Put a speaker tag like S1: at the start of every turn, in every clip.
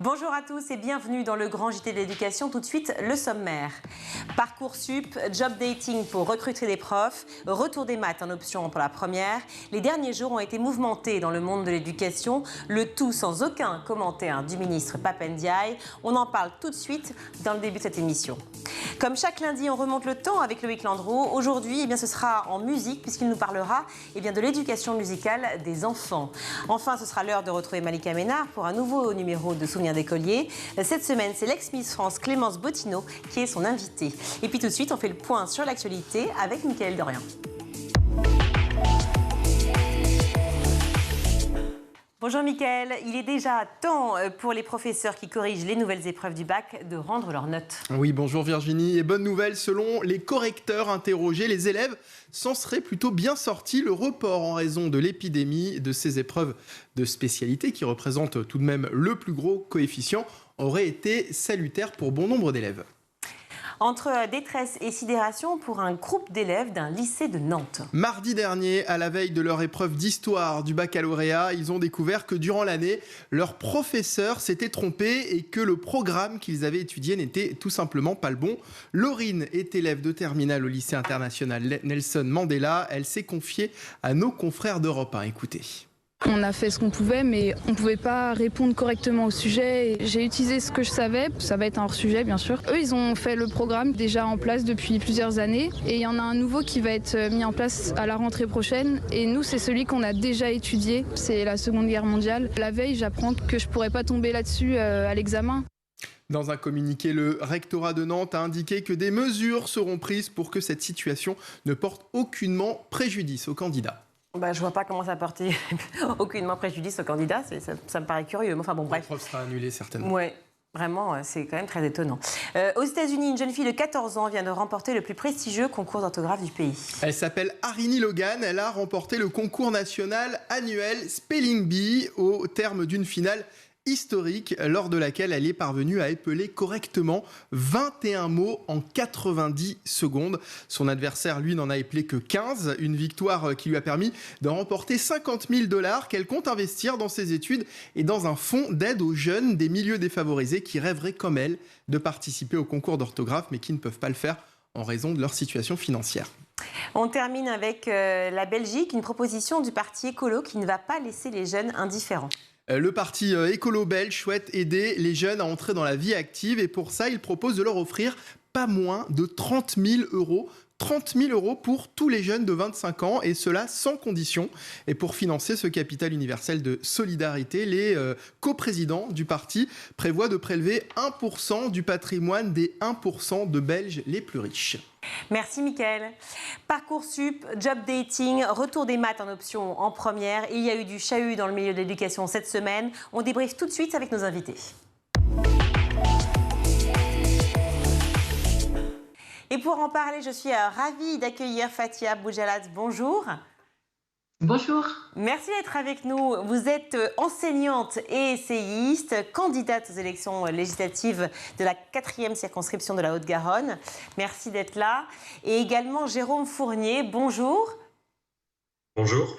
S1: Bonjour à tous et bienvenue dans le grand JT de l'éducation. Tout de suite, le sommaire. Parcoursup, job dating pour recruter des profs, retour des maths en option pour la première. Les derniers jours ont été mouvementés dans le monde de l'éducation, le tout sans aucun commentaire du ministre Pape Ndiaye. On en parle tout de suite dans le début de cette émission. Comme chaque lundi, on remonte le temps avec Loïc Landreau. Aujourd'hui, ce sera en musique puisqu'il nous parlera de l'éducation musicale des enfants. Enfin, ce sera l'heure de retrouver Malika Ménard pour un nouveau numéro de Souvenirs d'écoliers. Cette semaine, c'est l'ex-Miss France Clémence Bottineau qui est son invitée. Et puis tout de suite, on fait le point sur l'actualité avec Mickaël Dorian. Bonjour Mickaël, il est déjà temps pour les professeurs qui corrigent les nouvelles épreuves du bac de rendre leurs notes.
S2: Oui, bonjour Virginie. Et bonne nouvelle, selon les correcteurs interrogés, les élèves s'en seraient plutôt bien sortis. Le report en raison de l'épidémie de ces épreuves de spécialité, qui représentent tout de même le plus gros coefficient, aurait été salutaire pour bon nombre d'élèves.
S1: Entre détresse et sidération pour un groupe d'élèves d'un lycée de Nantes.
S2: Mardi dernier, à la veille de leur épreuve d'histoire du baccalauréat, ils ont découvert que durant l'année, leur professeur s'était trompé et que le programme qu'ils avaient étudié n'était tout simplement pas le bon. Laurine est élève de terminale au lycée international Nelson Mandela. Elle s'est confiée à nos confrères d'Europe 1. Écoutez.
S3: On a fait ce qu'on pouvait, mais on ne pouvait pas répondre correctement au sujet. J'ai utilisé ce que je savais, ça va être un hors-sujet bien sûr. Eux, ils ont fait le programme déjà en place depuis plusieurs années et il y en a un nouveau qui va être mis en place à la rentrée prochaine. Et nous, c'est celui qu'on a déjà étudié, c'est la Seconde Guerre mondiale. La veille, j'apprends que je ne pourrais pas tomber là-dessus à l'examen.
S2: Dans un communiqué, le rectorat de Nantes a indiqué que des mesures seront prises pour que cette situation ne porte aucunement préjudice aux candidats.
S1: Je ne vois pas comment ça portait aucunement préjudice au candidat, ça me paraît curieux. Enfin bon, bref.
S2: L'épreuve sera annulée certainement.
S1: Oui, vraiment, c'est quand même très étonnant. Aux États-Unis, une jeune fille de 14 ans vient de remporter le plus prestigieux concours d'orthographe du pays.
S2: Elle s'appelle Arini Logan, elle a remporté le concours national annuel Spelling Bee au terme d'une finale historique lors de laquelle elle est parvenue à épeler correctement 21 mots en 90 secondes. Son adversaire, lui, n'en a épelé que 15. Une victoire qui lui a permis de remporter 50 000 $ qu'elle compte investir dans ses études et dans un fonds d'aide aux jeunes des milieux défavorisés qui rêveraient comme elle de participer au concours d'orthographe mais qui ne peuvent pas le faire en raison de leur situation financière.
S1: On termine avec la Belgique, une proposition du parti écolo qui ne va pas laisser les jeunes indifférents.
S2: Le parti écolo belge souhaite aider les jeunes à entrer dans la vie active et pour ça, il propose de leur offrir pas moins de 30 000 €. 30 000 € pour tous les jeunes de 25 ans et cela sans condition. Et pour financer ce capital universel de solidarité, les coprésidents du parti prévoient de prélever 1% du patrimoine des 1% de Belges les plus riches.
S1: Merci Mickaël. Parcoursup, job dating, retour des maths en option en première. Il y a eu du chahut dans le milieu de l'éducation cette semaine. On débriefe tout de suite avec nos invités. Et pour en parler, je suis ravie d'accueillir Fathia Boujalad. Bonjour.
S4: Bonjour.
S1: Merci d'être avec nous. Vous êtes enseignante et essayiste, candidate aux élections législatives de la 4e circonscription de la Haute-Garonne. Merci d'être là. Et également Jérôme Fournier. Bonjour.
S5: Bonjour.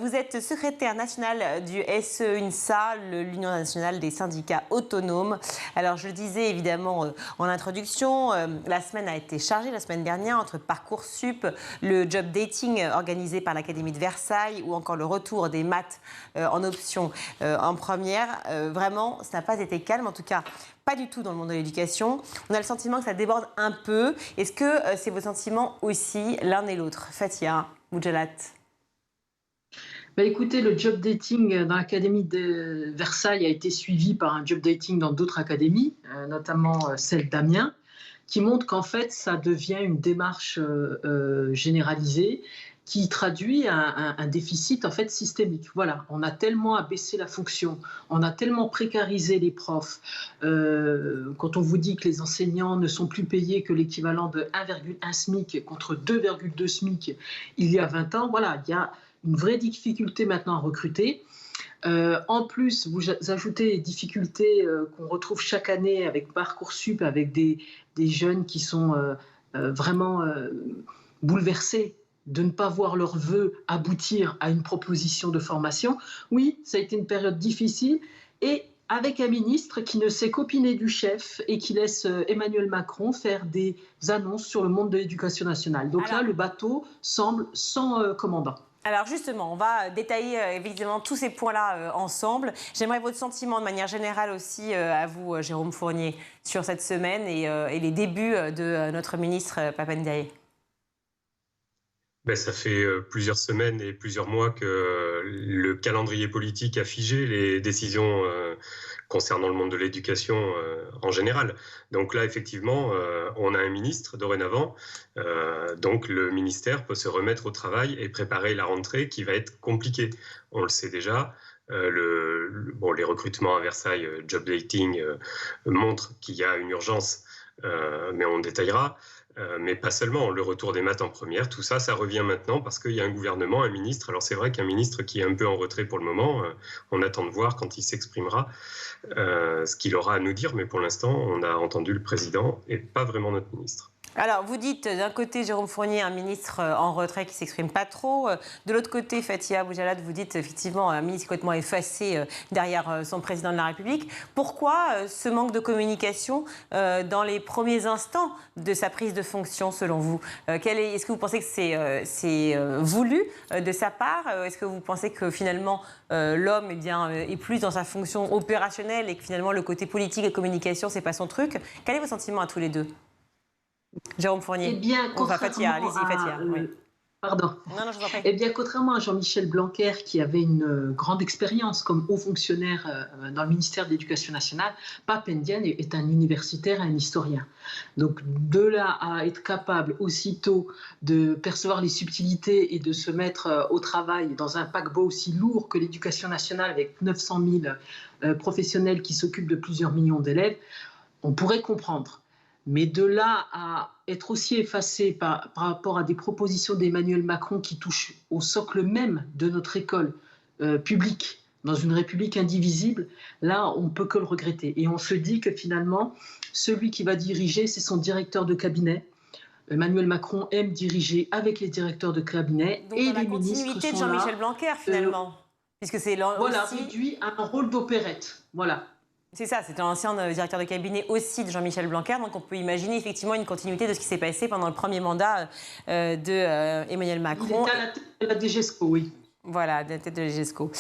S1: Vous êtes secrétaire national du SEUNSA, l'Union nationale des syndicats autonomes. Alors je le disais évidemment en introduction, la semaine a été chargée la semaine dernière entre Parcoursup, le job dating organisé par l'Académie de Versailles ou encore le retour des maths en option en première. Vraiment, ça n'a pas été calme, en tout cas pas du tout dans le monde de l'éducation. On a le sentiment que ça déborde un peu. Est-ce que c'est vos sentiments aussi, l'un et l'autre? Fathia Boujalad.
S4: Écoutez, le job dating dans l'Académie de Versailles a été suivi par un job dating dans d'autres académies, notamment celle d'Amiens, qui montre qu'en fait, ça devient une démarche généralisée qui traduit un déficit en fait systémique. Voilà, on a tellement abaissé la fonction, on a tellement précarisé les profs. Quand on vous dit que les enseignants ne sont plus payés que l'équivalent de 1,1 SMIC contre 2,2 SMIC il y a 20 ans, voilà, il y a une vraie difficulté maintenant à recruter. En plus, vous ajoutez les difficultés qu'on retrouve chaque année avec Parcoursup, avec des jeunes qui sont vraiment bouleversés de ne pas voir leurs vœux aboutir à une proposition de formation. Oui, ça a été une période difficile et avec un ministre qui ne sait qu'opiner du chef et qui laisse Emmanuel Macron faire des annonces sur le monde de l'éducation nationale. Donc là, le bateau semble sans commandant.
S1: Alors justement, on va détailler évidemment tous ces points-là ensemble. J'aimerais votre sentiment de manière générale aussi à vous, Jérôme Fournier, sur cette semaine et les débuts de notre ministre Pap Ndiaye.
S5: Ça fait plusieurs semaines et plusieurs mois que le calendrier politique a figé les décisions concernant le monde de l'éducation en général. Donc là, effectivement, on a un ministre dorénavant. Donc le ministère peut se remettre au travail et préparer la rentrée qui va être compliquée. On le sait déjà. Les recrutements à Versailles, job dating, montrent qu'il y a une urgence, mais on détaillera. Mais pas seulement, le retour des maths en première, tout ça, ça revient maintenant parce qu'il y a un gouvernement, un ministre. Alors c'est vrai qu'un ministre qui est un peu en retrait pour le moment, on attend de voir quand il s'exprimera ce qu'il aura à nous dire, mais pour l'instant, on a entendu le président et pas vraiment notre ministre.
S1: Alors, vous dites d'un côté, Jérôme Fournier, un ministre en retrait qui ne s'exprime pas trop. De l'autre côté, Fathia Boujalad, vous dites effectivement un ministre complètement effacé derrière son président de la République. Pourquoi ce manque de communication dans les premiers instants de sa prise de fonction, selon vous? Est-ce que vous pensez que c'est voulu de sa part? Est-ce que vous pensez que finalement l'homme est plus dans sa fonction opérationnelle et que finalement le côté politique et communication, ce n'est pas son truc? Quel est votre sentiment à tous les deux? Jérôme Fournier.
S4: Eh bien,
S1: Fathia, allez-y, Fathia. Oui.
S4: Pardon.
S1: Non, je vous en prie.
S4: Eh bien, contrairement à Jean-Michel Blanquer, qui avait une grande expérience comme haut fonctionnaire dans le ministère de l'Éducation nationale, Pap Ndiaye est un universitaire et un historien. Donc, de là à être capable aussitôt de percevoir les subtilités et de se mettre au travail dans un paquebot aussi lourd que l'Éducation nationale, avec 900 000 professionnels qui s'occupent de plusieurs millions d'élèves, on pourrait comprendre. Mais de là à être aussi effacé par rapport à des propositions d'Emmanuel Macron qui touchent au socle même de notre école publique, dans une république indivisible, là, on ne peut que le regretter. Et on se dit que finalement, celui qui va diriger, c'est son directeur de cabinet. Emmanuel Macron aime diriger avec les directeurs de cabinet.
S1: Donc,
S4: et
S1: dans
S4: les
S1: la continuité de Jean-Michel Blanquer, finalement. Puisque c'est
S4: voilà,
S1: aussi...
S4: réduit à un rôle d'opérette. Voilà.
S1: C'est ça, c'était l'ancien directeur de cabinet aussi de Jean-Michel Blanquer, donc on peut imaginer effectivement une continuité de ce qui s'est passé pendant le premier mandat de Emmanuel Macron.
S4: Il était à la tête de la DGESCO, oui.
S1: Voilà, à la tête de la DGESCO.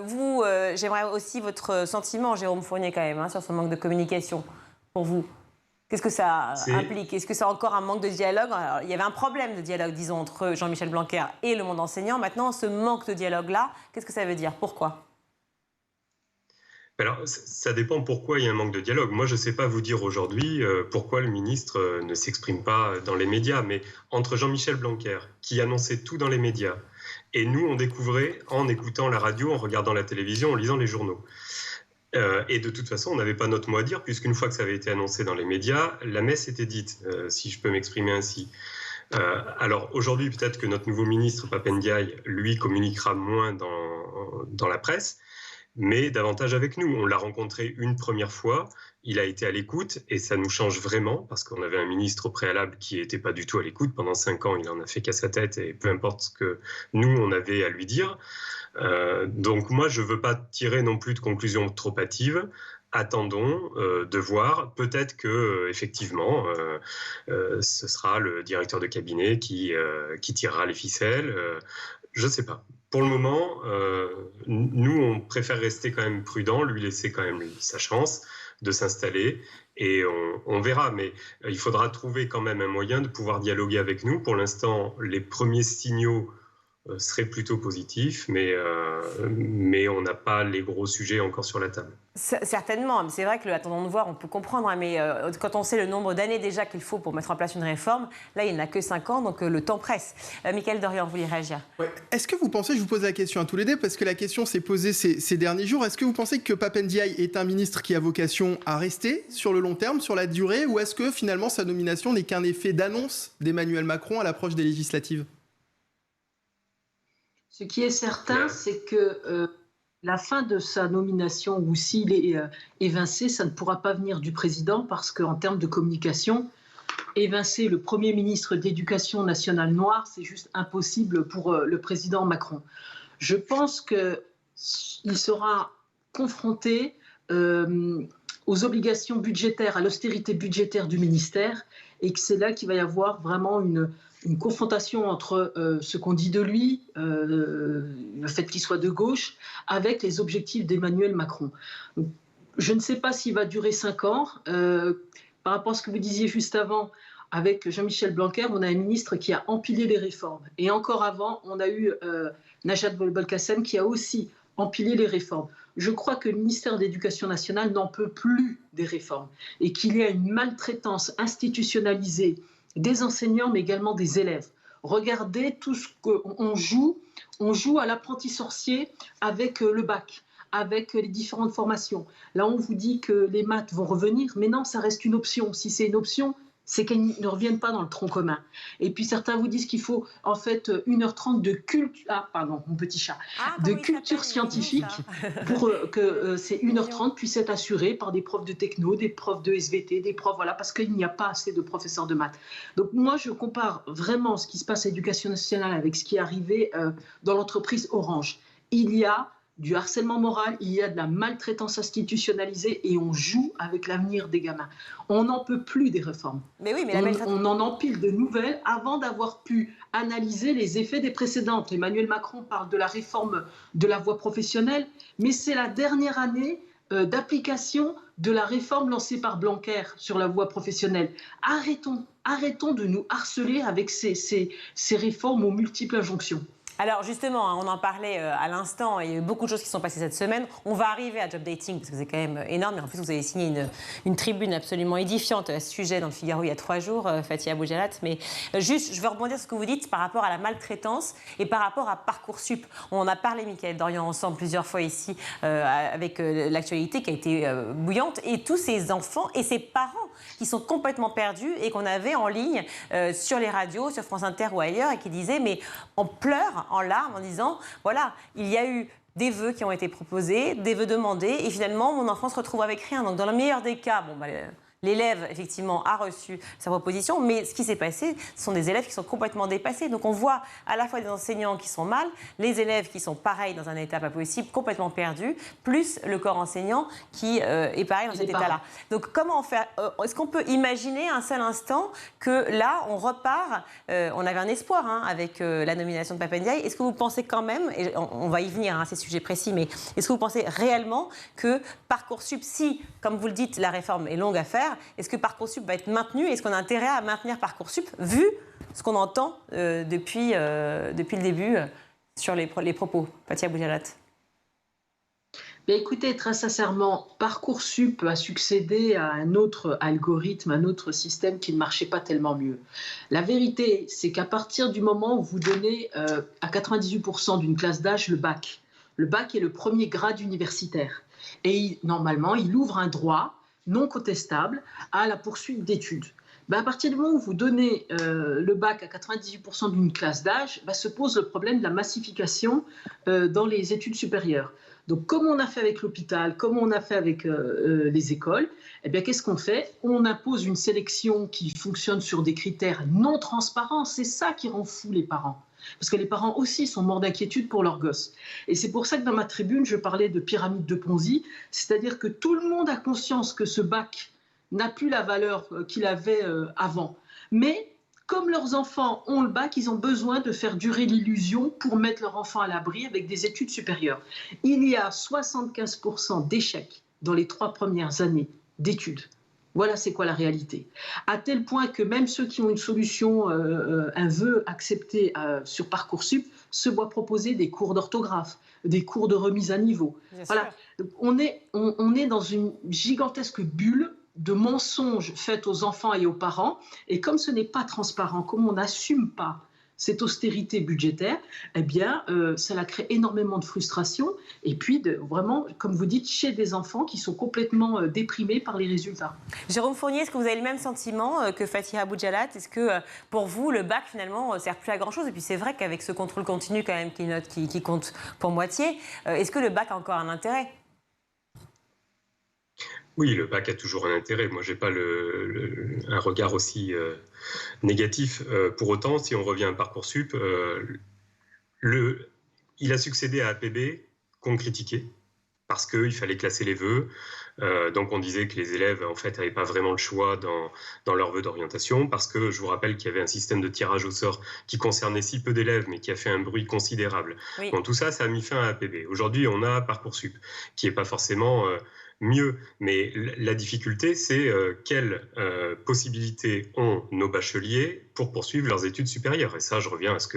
S1: Vous, j'aimerais aussi votre sentiment, Jérôme Fournier, quand même, sur ce manque de communication pour vous. Qu'est-ce que ça implique? Est-ce que c'est encore un manque de dialogue? Alors, il y avait un problème de dialogue, disons, entre Jean-Michel Blanquer et le monde enseignant. Maintenant, ce manque de dialogue-là, qu'est-ce que ça veut dire? Pourquoi?
S5: Alors, ça dépend pourquoi il y a un manque de dialogue. Moi, je ne sais pas vous dire aujourd'hui pourquoi le ministre ne s'exprime pas dans les médias, mais entre Jean-Michel Blanquer, qui annonçait tout dans les médias, et nous, on découvrait en écoutant la radio, en regardant la télévision, en lisant les journaux. Et de toute façon, on n'avait pas notre mot à dire, puisqu'une fois que ça avait été annoncé dans les médias, la messe était dite, si je peux m'exprimer ainsi. Alors aujourd'hui, peut-être que notre nouveau ministre, Pap Ndiaye, lui, communiquera moins dans la presse, mais davantage avec nous. On l'a rencontré une première fois, il a été à l'écoute et ça nous change vraiment parce qu'on avait un ministre au préalable qui n'était pas du tout à l'écoute. Pendant 5 ans, il en a fait qu'à sa tête et peu importe ce que nous, on avait à lui dire. Donc moi, je ne veux pas tirer non plus de conclusions trop hâtives. Attendons de voir. Peut-être que effectivement, ce sera le directeur de cabinet qui tirera les ficelles. Je ne sais pas. Pour le moment, nous, on préfère rester quand même prudent, lui laisser quand même sa chance de s'installer et on verra. Mais il faudra trouver quand même un moyen de pouvoir dialoguer avec nous. Pour l'instant, les premiers signaux seraient plutôt positifs, mais on n'a pas les gros sujets encore sur la table.
S1: Certainement, c'est vrai que attendons de voir, on peut comprendre, mais quand on sait le nombre d'années déjà qu'il faut pour mettre en place une réforme, là il n'a que 5 ans, donc le temps presse. Mickaël Dorian, vous voulez réagir?
S2: Ouais. Est-ce que vous pensez, je vous pose la question à tous les deux, parce que la question s'est posée ces derniers jours, est-ce que vous pensez que Pap Ndiaye est un ministre qui a vocation à rester sur le long terme, sur la durée, ou est-ce que finalement sa nomination n'est qu'un effet d'annonce d'Emmanuel Macron à l'approche des législatives?
S4: Ce qui est certain, c'est que la fin de sa nomination, ou s'il est évincé, ça ne pourra pas venir du président parce qu'en termes de communication, évincer le Premier ministre d'éducation nationale noire, c'est juste impossible pour le président Macron. Je pense qu'il sera confronté aux obligations budgétaires, à l'austérité budgétaire du ministère, et que c'est là qu'il va y avoir vraiment une confrontation entre ce qu'on dit de lui, le fait qu'il soit de gauche, avec les objectifs d'Emmanuel Macron. Donc, je ne sais pas s'il va durer 5 ans. Par rapport à ce que vous disiez juste avant, avec Jean-Michel Blanquer, on a un ministre qui a empilé les réformes. Et encore avant, on a eu Najat Vallaud-Belkacem qui a aussi empilé les réformes. Je crois que le ministère de l'Éducation nationale n'en peut plus des réformes et qu'il y a une maltraitance institutionnalisée des enseignants, mais également des élèves. Regardez tout ce qu'on joue. On joue à l'apprenti sorcier avec le bac, avec les différentes formations. Là, on vous dit que les maths vont revenir, mais non, ça reste une option. Si c'est une option, c'est qu'elles ne reviennent pas dans le tronc commun. Et puis certains vous disent qu'il faut en fait 1h30 de culture, mon petit chat, de culture scientifique pour que ces 1h30 puissent être assurées par des profs de techno, des profs de SVT, des profs, voilà, parce qu'il n'y a pas assez de professeurs de maths. Donc moi, je compare vraiment ce qui se passe à l'éducation nationale avec ce qui est arrivé dans l'entreprise Orange. Il y a du harcèlement moral, il y a de la maltraitance institutionnalisée et on joue avec l'avenir des gamins. On n'en peut plus des réformes.
S1: Mais oui, mais
S4: on en empile de nouvelles avant d'avoir pu analyser les effets des précédentes. Emmanuel Macron parle de la réforme de la voie professionnelle, mais c'est la dernière année d'application de la réforme lancée par Blanquer sur la voie professionnelle. Arrêtons de nous harceler avec ces réformes aux multiples injonctions.
S1: Alors justement, on en parlait à l'instant, il y a eu beaucoup de choses qui sont passées cette semaine. On va arriver à Job Dating, parce que c'est quand même énorme. Et en plus, vous avez signé une tribune absolument édifiante à ce sujet dans le Figaro il y a 3 jours, Fathia Boujallat. Mais juste, je veux rebondir sur ce que vous dites par rapport à la maltraitance et par rapport à Parcoursup. On en a parlé, Mickaël Dorian, ensemble plusieurs fois ici, avec l'actualité qui a été bouillante. Et tous ces enfants et ces parents qui sont complètement perdus et qu'on avait en ligne sur les radios, sur France Inter ou ailleurs, et qui disaient, mais on pleure en larmes en disant, voilà, il y a eu des vœux qui ont été proposés, des vœux demandés, et finalement, mon enfant se retrouve avec rien. Donc, dans le meilleur des cas, l'élève, effectivement, a reçu sa proposition, mais ce qui s'est passé, ce sont des élèves qui sont complètement dépassés. Donc, on voit à la fois des enseignants qui sont mal, les élèves qui sont pareils dans un état pas possible, complètement perdus, plus le corps enseignant qui est pareil dans cet état-là. Donc, comment faire est-ce qu'on peut imaginer un seul instant que là, on repart on avait un espoir avec la nomination de Papa Ndiaye. Est-ce que vous pensez quand même, et on va y venir à ces sujets précis, mais est-ce que vous pensez réellement que Parcoursup, si, comme vous le dites, la réforme est longue à faire, est-ce que Parcoursup va être maintenu? Est-ce qu'on a intérêt à maintenir Parcoursup, vu ce qu'on entend depuis le début sur les propos? Fathia Boujallat.
S4: Écoutez, très sincèrement, Parcoursup a succédé à un autre algorithme, un autre système qui ne marchait pas tellement mieux. La vérité, c'est qu'à partir du moment où vous donnez à 98% d'une classe d'âge le bac est le premier grade universitaire. Et normalement, il ouvre un droit non contestable à la poursuite d'études. À partir du moment où vous donnez le bac à 98% d'une classe d'âge, se pose le problème de la massification dans les études supérieures. Donc, comme on a fait avec l'hôpital, comme on a fait avec les écoles, qu'est-ce qu'on fait? On impose une sélection qui fonctionne sur des critères non transparents. C'est ça qui rend fou les parents. Parce que les parents aussi sont morts d'inquiétude pour leurs gosses. Et c'est pour ça que dans ma tribune, je parlais de pyramide de Ponzi, c'est-à-dire que tout le monde a conscience que ce bac n'a plus la valeur qu'il avait avant. Mais comme leurs enfants ont le bac, ils ont besoin de faire durer l'illusion pour mettre leur enfant à l'abri avec des études supérieures. Il y a 75% d'échecs dans les 3 premières années d'études. Voilà c'est quoi la réalité. À tel point que même ceux qui ont une solution, un vœu accepté sur Parcoursup, se voient proposer des cours d'orthographe, des cours de remise à niveau. Voilà. Donc, on est dans une gigantesque bulle de mensonges faits aux enfants et aux parents. Et comme ce n'est pas transparent, comme on n'assume pas cette austérité budgétaire, cela crée énormément de frustration. Et puis, vraiment, comme vous dites, chez des enfants qui sont complètement déprimés par les résultats.
S1: Jérôme Fournier, est-ce que vous avez le même sentiment que Fathia Boujallat? Est-ce que, pour vous, le bac, finalement, ne sert plus à grand-chose? Et puis, c'est vrai qu'avec ce contrôle continu, quand même, qui compte pour moitié, est-ce que le bac a encore un intérêt?
S5: Oui, le bac a toujours un intérêt. Moi, je n'ai pas un regard aussi négatif. Pour autant, si on revient à Parcoursup, il a succédé à APB qu'on critiquait. parce qu'il fallait classer les vœux. Donc on disait que les élèves en fait n'avaient pas vraiment le choix dans leurs vœux d'orientation, parce que je vous rappelle qu'il y avait un système de tirage au sort qui concernait si peu d'élèves mais qui a fait un bruit considérable.
S1: Oui.
S5: Bon, tout ça, ça a mis fin à APB. Aujourd'hui, on a Parcoursup, qui n'est pas forcément mieux, mais la difficulté, c'est quelles possibilités ont nos bacheliers pour poursuivre leurs études supérieures. Et ça, je reviens à ce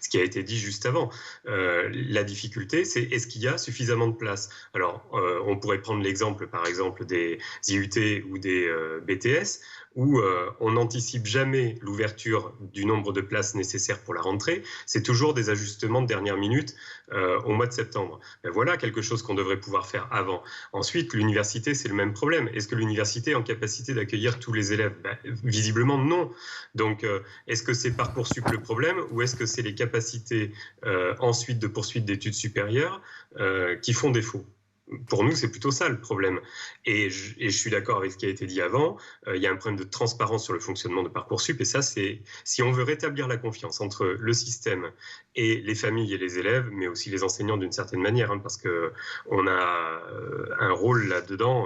S5: qui a été dit juste avant. La difficulté, c'est est-ce qu'il y a suffisamment de place? Alors, on pourrait prendre l'exemple, par exemple, des IUT ou des BTS, où on n'anticipe jamais l'ouverture du nombre de places nécessaires pour la rentrée. C'est toujours des ajustements de dernière minute au mois de septembre. Ben voilà quelque chose qu'on devrait pouvoir faire avant. Ensuite, l'université, c'est le même problème. Est-ce que l'université est en capacité d'accueillir tous les élèves? Ben, visiblement, non. Donc, est-ce que c'est Parcoursup le problème, ou est-ce que c'est les capacités ensuite de poursuite d'études supérieures qui font défaut? Pour nous, c'est plutôt ça le problème. Et je suis d'accord avec ce qui a été dit avant, il y a un problème de transparence sur le fonctionnement de Parcoursup, et ça, c'est si on veut rétablir la confiance entre le système et les familles et les élèves, mais aussi les enseignants d'une certaine manière, parce qu'on a un rôle là-dedans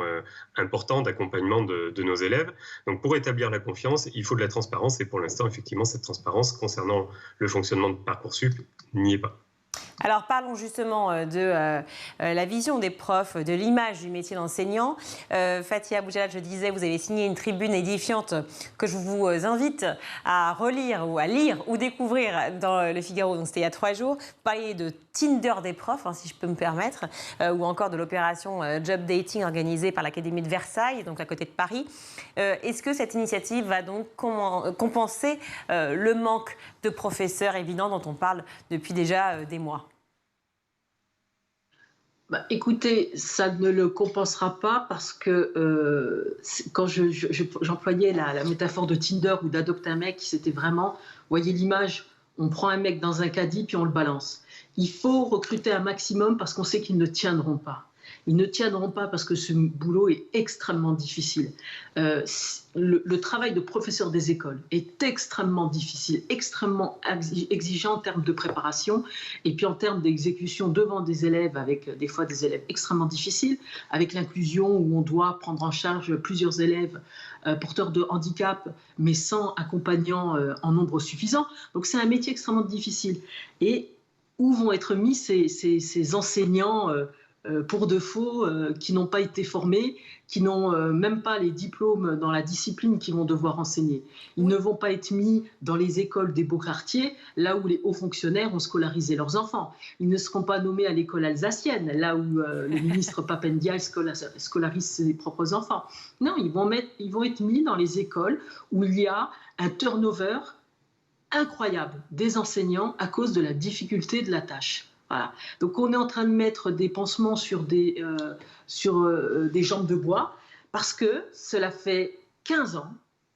S5: important d'accompagnement de nos élèves. Donc pour rétablir la confiance, il faut de la transparence, et pour l'instant, effectivement, cette transparence concernant le fonctionnement de Parcoursup n'y est pas.
S1: Alors parlons justement de la vision des profs, de l'image du métier d'enseignant. Fathia Boujalal, je disais, vous avez signé une tribune édifiante que je vous invite à relire ou à lire ou découvrir dans Le Figaro. Donc c'était il y a 3 jours. Vous parliez de Tinder des profs, si je peux me permettre, ou encore de l'opération Job Dating organisée par l'Académie de Versailles, donc à côté de Paris. Est-ce que cette initiative va donc compenser le manque de professeurs évident dont on parle depuis déjà des mois?
S4: Écoutez, ça ne le compensera pas, parce que quand j'employais la métaphore de Tinder ou d'adopter un mec, c'était vraiment, voyez l'image, on prend un mec dans un caddie puis on le balance. Il faut recruter un maximum parce qu'on sait qu'ils ne tiendront pas. Ils ne tiendront pas parce que ce boulot est extrêmement difficile. Le travail de professeur des écoles est extrêmement difficile, extrêmement exigeant en termes de préparation et puis en termes d'exécution devant des élèves, avec des fois des élèves extrêmement difficiles, avec l'inclusion où on doit prendre en charge plusieurs élèves porteurs de handicap, mais sans accompagnants en nombre suffisant. Donc c'est un métier extrêmement difficile. Et où vont être mis ces enseignants pour de faux, qui n'ont pas été formés, qui n'ont même pas les diplômes dans la discipline qu'ils vont devoir enseigner. Ils ne vont pas être mis dans les écoles des beaux quartiers, là où les hauts fonctionnaires ont scolarisé leurs enfants. Ils ne seront pas nommés à l'école alsacienne, là où le ministre Papendiaï scolarise ses propres enfants. Non, ils vont être mis dans les écoles où il y a un turnover incroyable des enseignants à cause de la difficulté de la tâche. Voilà. Donc on est en train de mettre des pansements sur des jambes de bois, parce que cela fait 15 ans,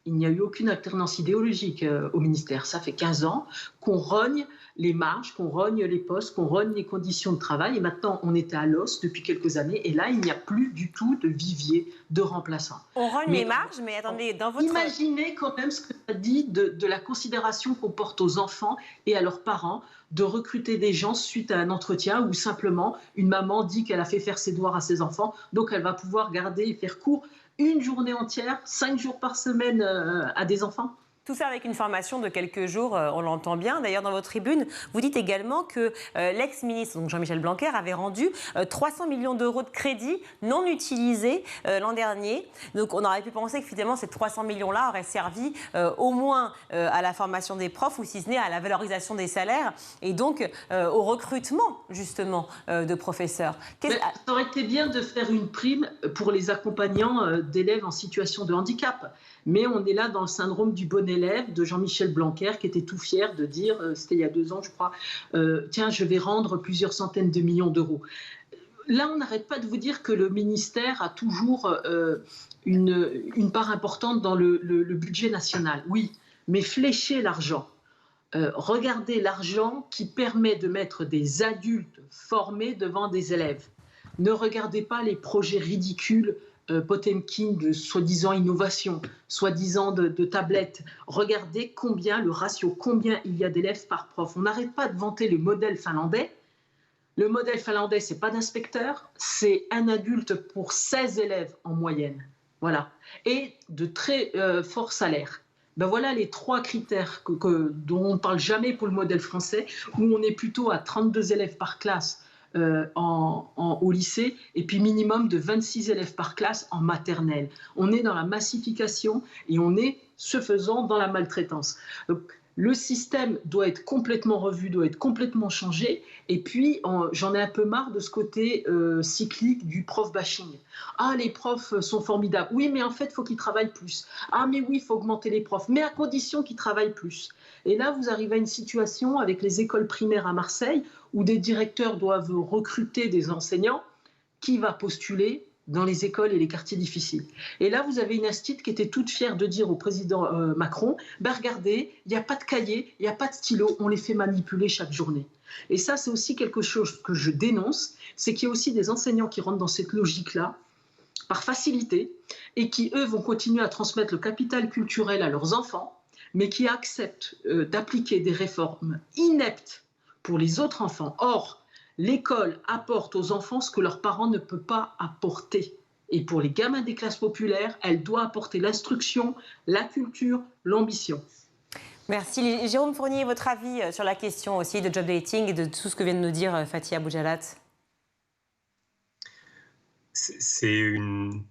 S4: il n'y a eu aucune alternance idéologique au ministère. Ça fait 15 ans qu'on rogne les marges, qu'on rogne les postes, qu'on rogne les conditions de travail. Et maintenant, on était à l'os depuis quelques années. Et là, il n'y a plus du tout de vivier de remplaçants.
S1: On rogne les marges, mais attendez, dans votre...
S4: Imaginez quand même ce que ça dit de la considération qu'on porte aux enfants et à leurs parents, de recruter des gens suite à un entretien où simplement une maman dit qu'elle a fait faire ses devoirs à ses enfants, donc elle va pouvoir garder et faire cours une journée entière, 5 jours par semaine à des enfants.
S1: Tout ça avec une formation de quelques jours, on l'entend bien. D'ailleurs, dans votre tribune, vous dites également que l'ex-ministre, donc Jean-Michel Blanquer, avait rendu 300 millions d'euros de crédits non utilisés l'an dernier. Donc on aurait pu penser que finalement ces 300 millions-là auraient servi au moins à la formation des profs, ou si ce n'est à la valorisation des salaires, et donc au recrutement justement de professeurs.
S4: Ça aurait été bien de faire une prime pour les accompagnants d'élèves en situation de handicap. Mais on est là dans le syndrome du bon élève de Jean-Michel Blanquer, qui était tout fier de dire, c'était il y a 2 ans je crois, tiens, je vais rendre plusieurs centaines de millions d'euros. Là, on n'arrête pas de vous dire que le ministère a toujours une part importante dans le budget national. Oui, mais fléchez l'argent. Regardez l'argent qui permet de mettre des adultes formés devant des élèves. Ne regardez pas les projets ridicules Potemkin de soi-disant innovation, soi-disant de tablettes. Regardez combien il y a d'élèves par prof. On n'arrête pas de vanter le modèle finlandais, Le modèle finlandais, c'est pas d'inspecteur, c'est un adulte pour 16 élèves en moyenne. Voilà. Et de très forts salaires. Ben voilà les 3 critères dont on ne parle jamais pour le modèle français, où on est plutôt à 32 élèves par classe au lycée, et puis minimum de 26 élèves par classe en maternelle. On est dans la massification et on est, ce faisant, dans la maltraitance. Donc, le système doit être complètement revu, doit être complètement changé. Et puis, j'en ai un peu marre de ce côté cyclique du prof bashing. Ah, les profs sont formidables. Oui, mais en fait, il faut qu'ils travaillent plus. Ah, mais oui, il faut augmenter les profs, mais à condition qu'ils travaillent plus. Et là, vous arrivez à une situation avec les écoles primaires à Marseille où des directeurs doivent recruter des enseignants. Qui va postuler dans les écoles et les quartiers difficiles? Et là, vous avez une institut qui était toute fière de dire au président Macron, ben regardez, il n'y a pas de cahier, il n'y a pas de stylo, on les fait manipuler chaque journée. Et ça, c'est aussi quelque chose que je dénonce, c'est qu'il y a aussi des enseignants qui rentrent dans cette logique-là, par facilité, et qui, eux, vont continuer à transmettre le capital culturel à leurs enfants, mais qui acceptent d'appliquer des réformes ineptes pour les autres enfants. Or, l'école apporte aux enfants ce que leurs parents ne peuvent pas apporter. Et pour les gamins des classes populaires, elle doit apporter l'instruction, la culture, l'ambition.
S1: Merci. Jérôme Fournier, votre avis sur la question aussi de job dating et de tout ce que vient de nous dire Fathia Boujalat?
S5: C'est une...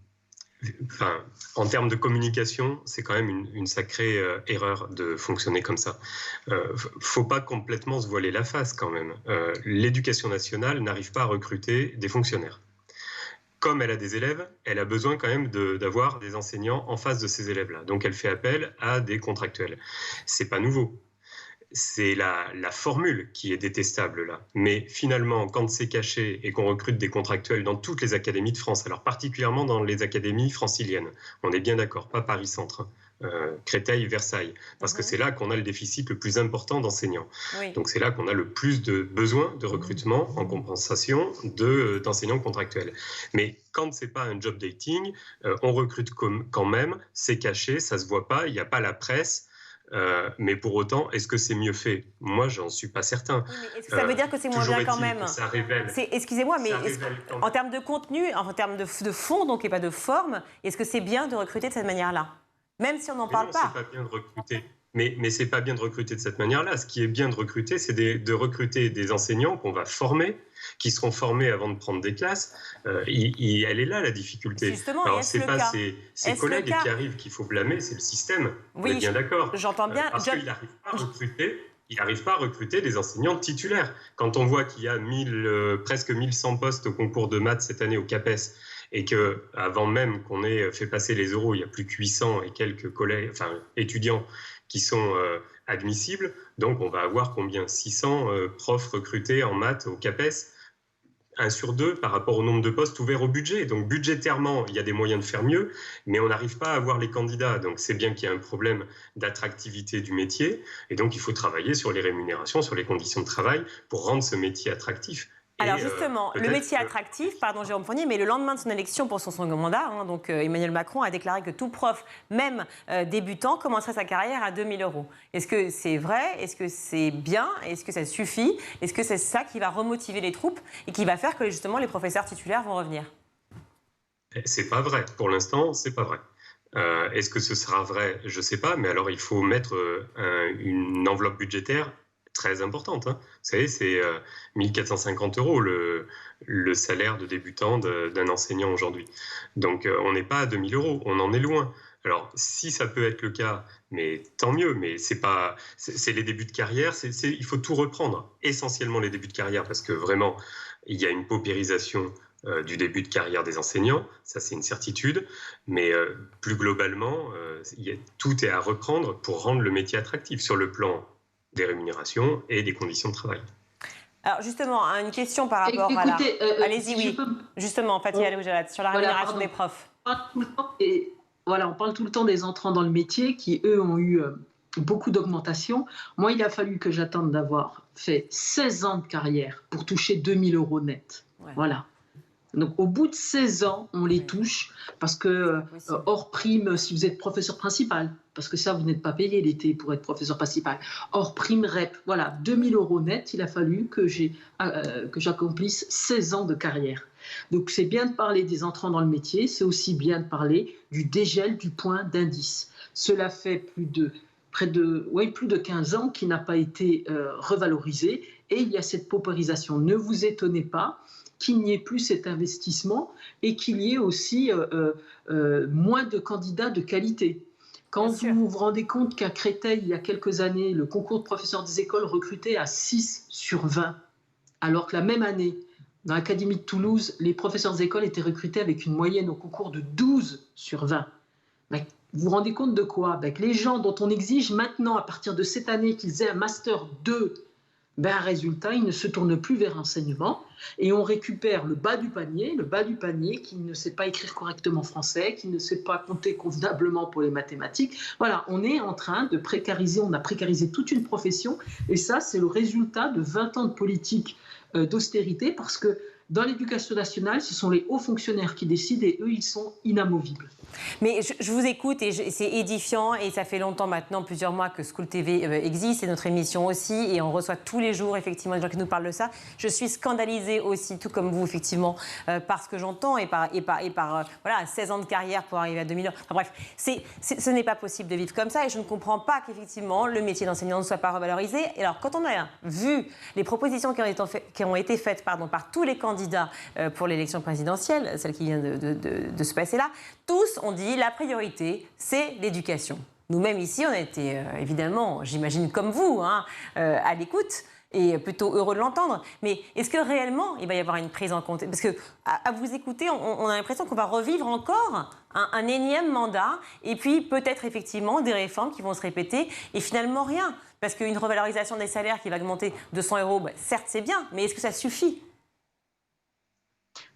S5: Enfin, en termes de communication, c'est quand même une sacrée erreur de fonctionner comme ça. Faut pas complètement se voiler la face quand même. L'éducation nationale n'arrive pas à recruter des fonctionnaires. Comme elle a des élèves, elle a besoin quand même d'avoir des enseignants en face de ces élèves-là. Donc elle fait appel à des contractuels. C'est pas nouveau. C'est la formule qui est détestable là. Mais finalement, quand c'est caché et qu'on recrute des contractuels dans toutes les académies de France, alors particulièrement dans les académies franciliennes, on est bien d'accord, pas Paris-Centre, Créteil, Versailles, parce que c'est là qu'on a le déficit le plus important d'enseignants. Oui. Donc c'est là qu'on a le plus de besoin de recrutement en compensation d'enseignants contractuels. Mais quand c'est pas un job dating, on recrute quand même, c'est caché, ça se voit pas, il n'y a pas la presse. Mais pour autant, est-ce que c'est mieux fait? Moi, j'en suis pas certain.
S1: Oui, mais est-ce que ça veut dire que c'est moins bien quand même?
S5: Ça révèle.
S1: Excusez-moi, mais en termes de contenu, en termes de fond, donc, et pas de forme, est-ce que c'est bien de recruter de cette manière-là? Même si on n'en parle pas.
S5: C'est pas bien de recruter. Mais c'est pas bien de recruter de cette manière-là. Ce qui est bien de recruter, c'est de recruter des enseignants qu'on va former, qui seront formés avant de prendre des classes. Elle est là, la difficulté.
S1: Justement,
S5: alors, c'est pas ses collègues qui arrivent qu'il faut blâmer, c'est le système.
S1: Oui,
S5: on est bien d'accord.
S1: J'entends bien.
S5: Parce qu'il n'arrive pas à recruter des enseignants titulaires. Quand on voit qu'il y a presque 1100 postes au concours de maths cette année au CAPES, et qu'avant même qu'on ait fait passer les euros, il y a plus que 800 et quelques étudiants qui sont admissibles. Donc, on va avoir combien? 600 profs recrutés en maths au CAPES, 1 sur 2 par rapport au nombre de postes ouverts au budget. Donc, budgétairement, il y a des moyens de faire mieux, mais on n'arrive pas à avoir les candidats. Donc, c'est bien qu'il y a un problème d'attractivité du métier. Et donc, il faut travailler sur les rémunérations, sur les conditions de travail pour rendre ce métier attractif.
S1: Alors justement, le métier attractif, pardon Jérôme Fournier, mais le lendemain de son élection pour son second mandat, donc Emmanuel Macron a déclaré que tout prof, même débutant, commencerait sa carrière à 2 000 €. Est-ce que c'est vrai? Est-ce que c'est bien? Est-ce que ça suffit? Est-ce que c'est ça qui va remotiver les troupes et qui va faire que justement les professeurs titulaires vont revenir?
S5: C'est pas vrai. Pour l'instant, c'est pas vrai. Est-ce que ce sera vrai? Je sais pas, mais alors il faut mettre une enveloppe budgétaire très importante. Vous savez, c'est 1 450 € le salaire de débutant d'un enseignant aujourd'hui. Donc, on n'est pas à 2 000 €, on en est loin. Alors, si ça peut être le cas, mais tant mieux, mais c'est les débuts de carrière, il faut tout reprendre, essentiellement les débuts de carrière, parce que vraiment, il y a une paupérisation du début de carrière des enseignants, ça c'est une certitude, mais plus globalement, tout est à reprendre pour rendre le métier attractif sur le plan des rémunérations et des conditions de travail.
S1: Alors justement, une question par rapport à la... Allez-y, oui. Justement, Fathia Boujalat, sur la rémunération des profs.
S4: On parle tout le temps des entrants dans le métier qui, eux, ont eu beaucoup d'augmentation. Moi, il a fallu que j'attende d'avoir fait 16 ans de carrière pour toucher 2 000 € net. Ouais. Voilà. Donc, au bout de 16 ans, on les touche parce que, hors prime, si vous êtes professeur principal, parce que ça, vous n'êtes pas payé l'été pour être professeur principal, hors prime REP, voilà, 2 000 € net, il a fallu que j'accomplisse 16 ans de carrière. Donc, c'est bien de parler des entrants dans le métier, c'est aussi bien de parler du dégel du point d'indice. Cela fait plus de 15 ans qu'il n'a pas été revalorisé et il y a cette paupérisation. Ne vous étonnez pas qu'il n'y ait plus cet investissement et qu'il y ait aussi moins de candidats de qualité. Quand vous vous rendez compte qu'à Créteil, il y a quelques années, le concours de professeurs des écoles recrutait à 6 sur 20, alors que la même année, dans l'Académie de Toulouse, les professeurs des écoles étaient recrutés avec une moyenne au concours de 12 sur 20. Ben, vous vous rendez compte de quoi? Ben, que les gens dont on exige maintenant, à partir de cette année, qu'ils aient un Master 2, ben, résultat, ils ne se tournent plus vers l'enseignement et on récupère le bas du panier qui ne sait pas écrire correctement français, qui ne sait pas compter convenablement pour les mathématiques. Voilà, on est en train de précariser, on a précarisé toute une profession et ça, c'est le résultat de 20 ans de politique d'austérité parce que dans l'éducation nationale, ce sont les hauts fonctionnaires qui décident et eux, ils sont inamovibles.
S1: Mais je vous écoute et c'est édifiant et ça fait longtemps maintenant, plusieurs mois que School TV existe et notre émission aussi et on reçoit tous les jours effectivement des gens qui nous parlent de ça. Je suis scandalisée aussi, tout comme vous effectivement, par ce que j'entends et par voilà, 16 ans de carrière pour arriver à 2000 heures. Enfin, bref, ce n'est pas possible de vivre comme ça et je ne comprends pas qu'effectivement le métier d'enseignant ne soit pas revalorisé. Et alors quand on a vu les propositions qui ont été faites par tous les candidats pour l'élection présidentielle, celle qui vient de se passer là, tous ont dit la priorité, c'est l'éducation. Nous-mêmes ici, on a été évidemment, j'imagine comme vous, à l'écoute et plutôt heureux de l'entendre. Mais est-ce que réellement, il va y avoir une prise en compte? Parce qu'à vous écouter, on a l'impression qu'on va revivre encore un énième mandat et puis peut-être effectivement des réformes qui vont se répéter et finalement rien. Parce qu'une revalorisation des salaires qui va augmenter de 100 €, certes c'est bien, mais est-ce que ça suffit?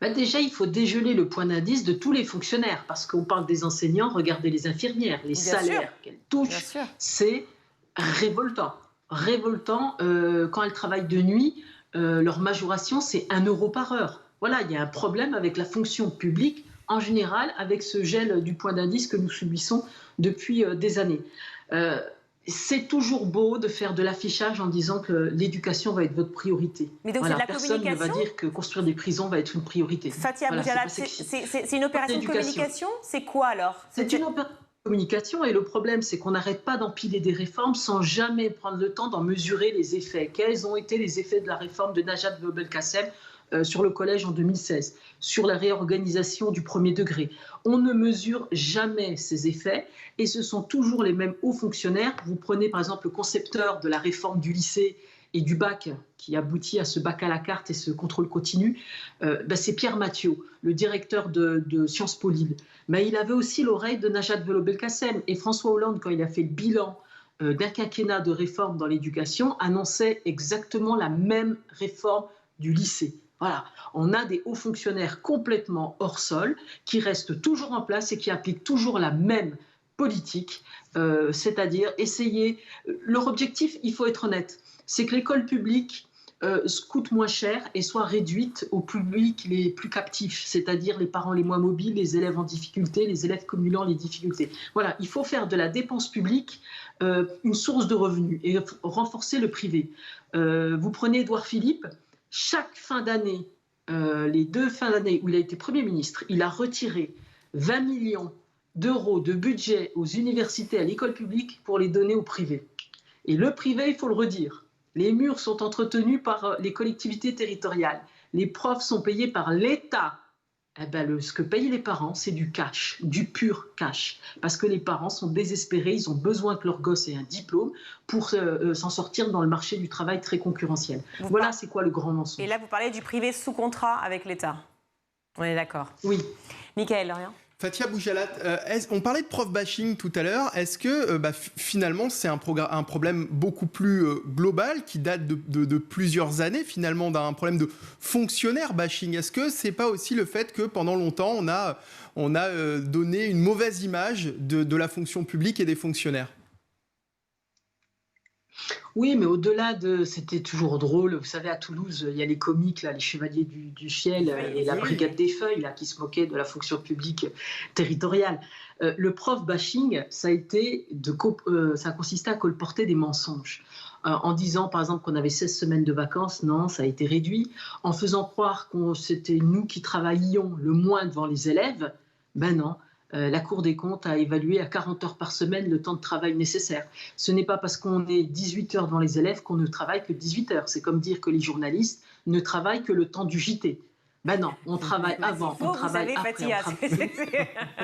S4: Ben déjà, il faut dégeler le point d'indice de tous les fonctionnaires, parce qu'on parle des enseignants, regardez les infirmières, les salaires qu'elles touchent, c'est révoltant. Révoltant, quand elles travaillent de nuit, leur majoration, c'est 1 € par heure. Voilà, il y a un problème avec la fonction publique, en général, avec ce gel du point d'indice que nous subissons depuis des années. C'est toujours beau de faire de l'affichage en disant que l'éducation va être votre priorité.
S1: Mais donc voilà,
S4: personne ne va dire que construire des prisons va être une priorité.
S1: Fathia Boujalab, c'est une opération de communication? C'est quoi alors?
S4: C'est une opération de communication et le problème c'est qu'on n'arrête pas d'empiler des réformes sans jamais prendre le temps d'en mesurer les effets. Quels ont été les effets de la réforme de Najat Vallaud-Belkacem sur le collège en 2016, sur la réorganisation du premier degré? On ne mesure jamais ces effets et ce sont toujours les mêmes hauts fonctionnaires. Vous prenez par exemple le concepteur de la réforme du lycée et du bac qui aboutit à ce bac à la carte et ce contrôle continu, c'est Pierre Mathiot, le directeur de Sciences Po Lille. Mais il avait aussi l'oreille de Najat Vallaud-Belkacem et François Hollande, quand il a fait le bilan d'un quinquennat de réforme dans l'éducation, annonçait exactement la même réforme du lycée. Voilà, on a des hauts fonctionnaires complètement hors sol qui restent toujours en place et qui appliquent toujours la même politique, c'est-à-dire essayer... Leur objectif, il faut être honnête, c'est que l'école publique coûte moins cher et soit réduite aux publics les plus captifs, c'est-à-dire les parents les moins mobiles, les élèves en difficulté, les élèves cumulant les difficultés. Voilà, il faut faire de la dépense publique une source de revenus et renforcer le privé. Vous prenez Édouard Philippe, chaque fin d'année, les 2 fins d'année où il a été Premier ministre, il a retiré 20 millions d'euros de budget aux universités, à l'école publique, pour les donner au privé. Et le privé, il faut le redire, les murs sont entretenus par les collectivités territoriales, les profs sont payés par l'État. Ce que payent les parents, c'est du cash, du pur cash. Parce que les parents sont désespérés, ils ont besoin que leur gosse ait un diplôme pour s'en sortir dans le marché du travail très concurrentiel. Voilà, c'est quoi le grand mensonge.
S1: Et là, vous parlez du privé sous contrat avec l'État. On est d'accord?
S4: Oui.
S1: Michaël Lorient.
S2: Fathia Boujalab, on parlait de prof bashing tout à l'heure. Est-ce que finalement c'est un problème beaucoup plus global qui date de plusieurs années, finalement, d'un problème de fonctionnaire bashing? Est-ce que c'est pas aussi le fait que pendant longtemps on a donné une mauvaise image de la fonction publique et des fonctionnaires?
S4: Oui, mais au-delà de... C'était toujours drôle. Vous savez, à Toulouse, il y a les comiques, là, les Chevaliers du Fiel et la Brigade des Feuilles, là, qui se moquaient de la fonction publique territoriale. Le prof bashing, ça a consisté à colporter des mensonges. En disant, par exemple, qu'on avait 16 semaines de vacances, non, ça a été réduit. En faisant croire que c'était nous qui travaillions le moins devant les élèves, ben non. La Cour des comptes a évalué à 40 heures par semaine le temps de travail nécessaire. Ce n'est pas parce qu'on est 18 heures devant les élèves qu'on ne travaille que 18 heures. C'est comme dire que les journalistes ne travaillent que le temps du JT. Ben non, on travaille avant, on travaille après.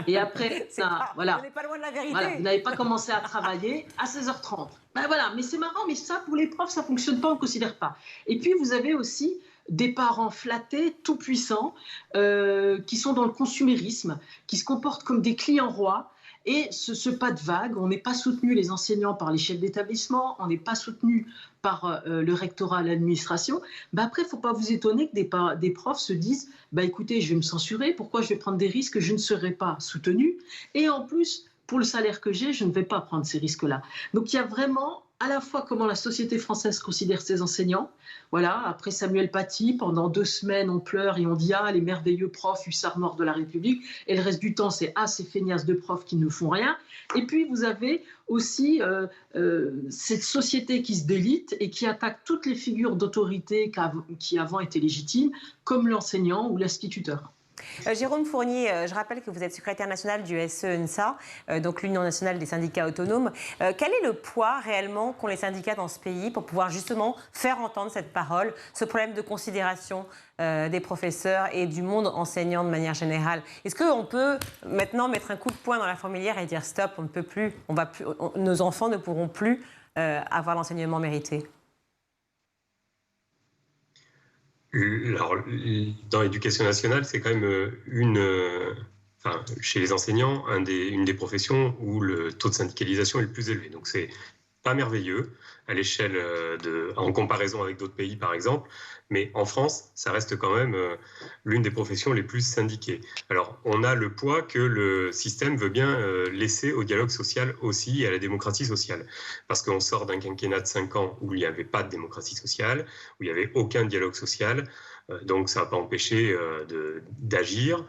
S4: Et après, voilà.
S1: On n'est pas loin de la vérité.
S4: Voilà, vous n'avez pas commencé à travailler à 16h30. Ben voilà, mais c'est marrant, mais ça, pour les profs, ça ne fonctionne pas, on ne considère pas. Et puis, vous avez aussi des parents flattés, tout puissants, qui sont dans le consumérisme, qui se comportent comme des clients rois. Et ce pas de vague, on n'est pas soutenu, les enseignants, par les chefs d'établissement, on n'est pas soutenu par le rectorat, l'administration. Ben après, il ne faut pas vous étonner que des profs se disent écoutez, je vais me censurer, pourquoi je vais prendre des risques, je ne serai pas soutenu. Et en plus, pour le salaire que j'ai, je ne vais pas prendre ces risques-là. Donc il y a vraiment à la fois comment la société française considère ses enseignants. Voilà, après Samuel Paty, pendant 2 semaines, on pleure et on dit « Ah, les merveilleux profs, hussards morts de la République ». Et le reste du temps, c'est « Ah, ces feignasses de profs qui ne font rien ». Et puis, vous avez aussi cette société qui se délite et qui attaque toutes les figures d'autorité qui avant étaient légitimes, comme l'enseignant ou l'instituteur.
S1: Jérôme Fournier, je rappelle que vous êtes secrétaire national du SENSA, donc l'Union nationale des syndicats autonomes. Quel est le poids réellement qu'ont les syndicats dans ce pays pour pouvoir justement faire entendre cette parole, ce problème de considération des professeurs et du monde enseignant de manière générale? Est-ce qu'on peut maintenant mettre un coup de poing dans la fourmilière et dire stop, on ne peut plus, nos enfants ne pourront plus avoir l'enseignement mérité?
S5: Alors, dans l'éducation nationale, c'est quand même chez les enseignants, une des professions où le taux de syndicalisation est le plus élevé. Donc, c'est pas merveilleux à l'échelle en comparaison avec d'autres pays, par exemple. Mais en France, ça reste quand même l'une des professions les plus syndiquées. Alors, on a le poids que le système veut bien laisser au dialogue social aussi et à la démocratie sociale. Parce qu'on sort d'un quinquennat de 5 ans où il n'y avait pas de démocratie sociale, où il n'y avait aucun dialogue social. Donc, ça n'a pas empêché d'agir,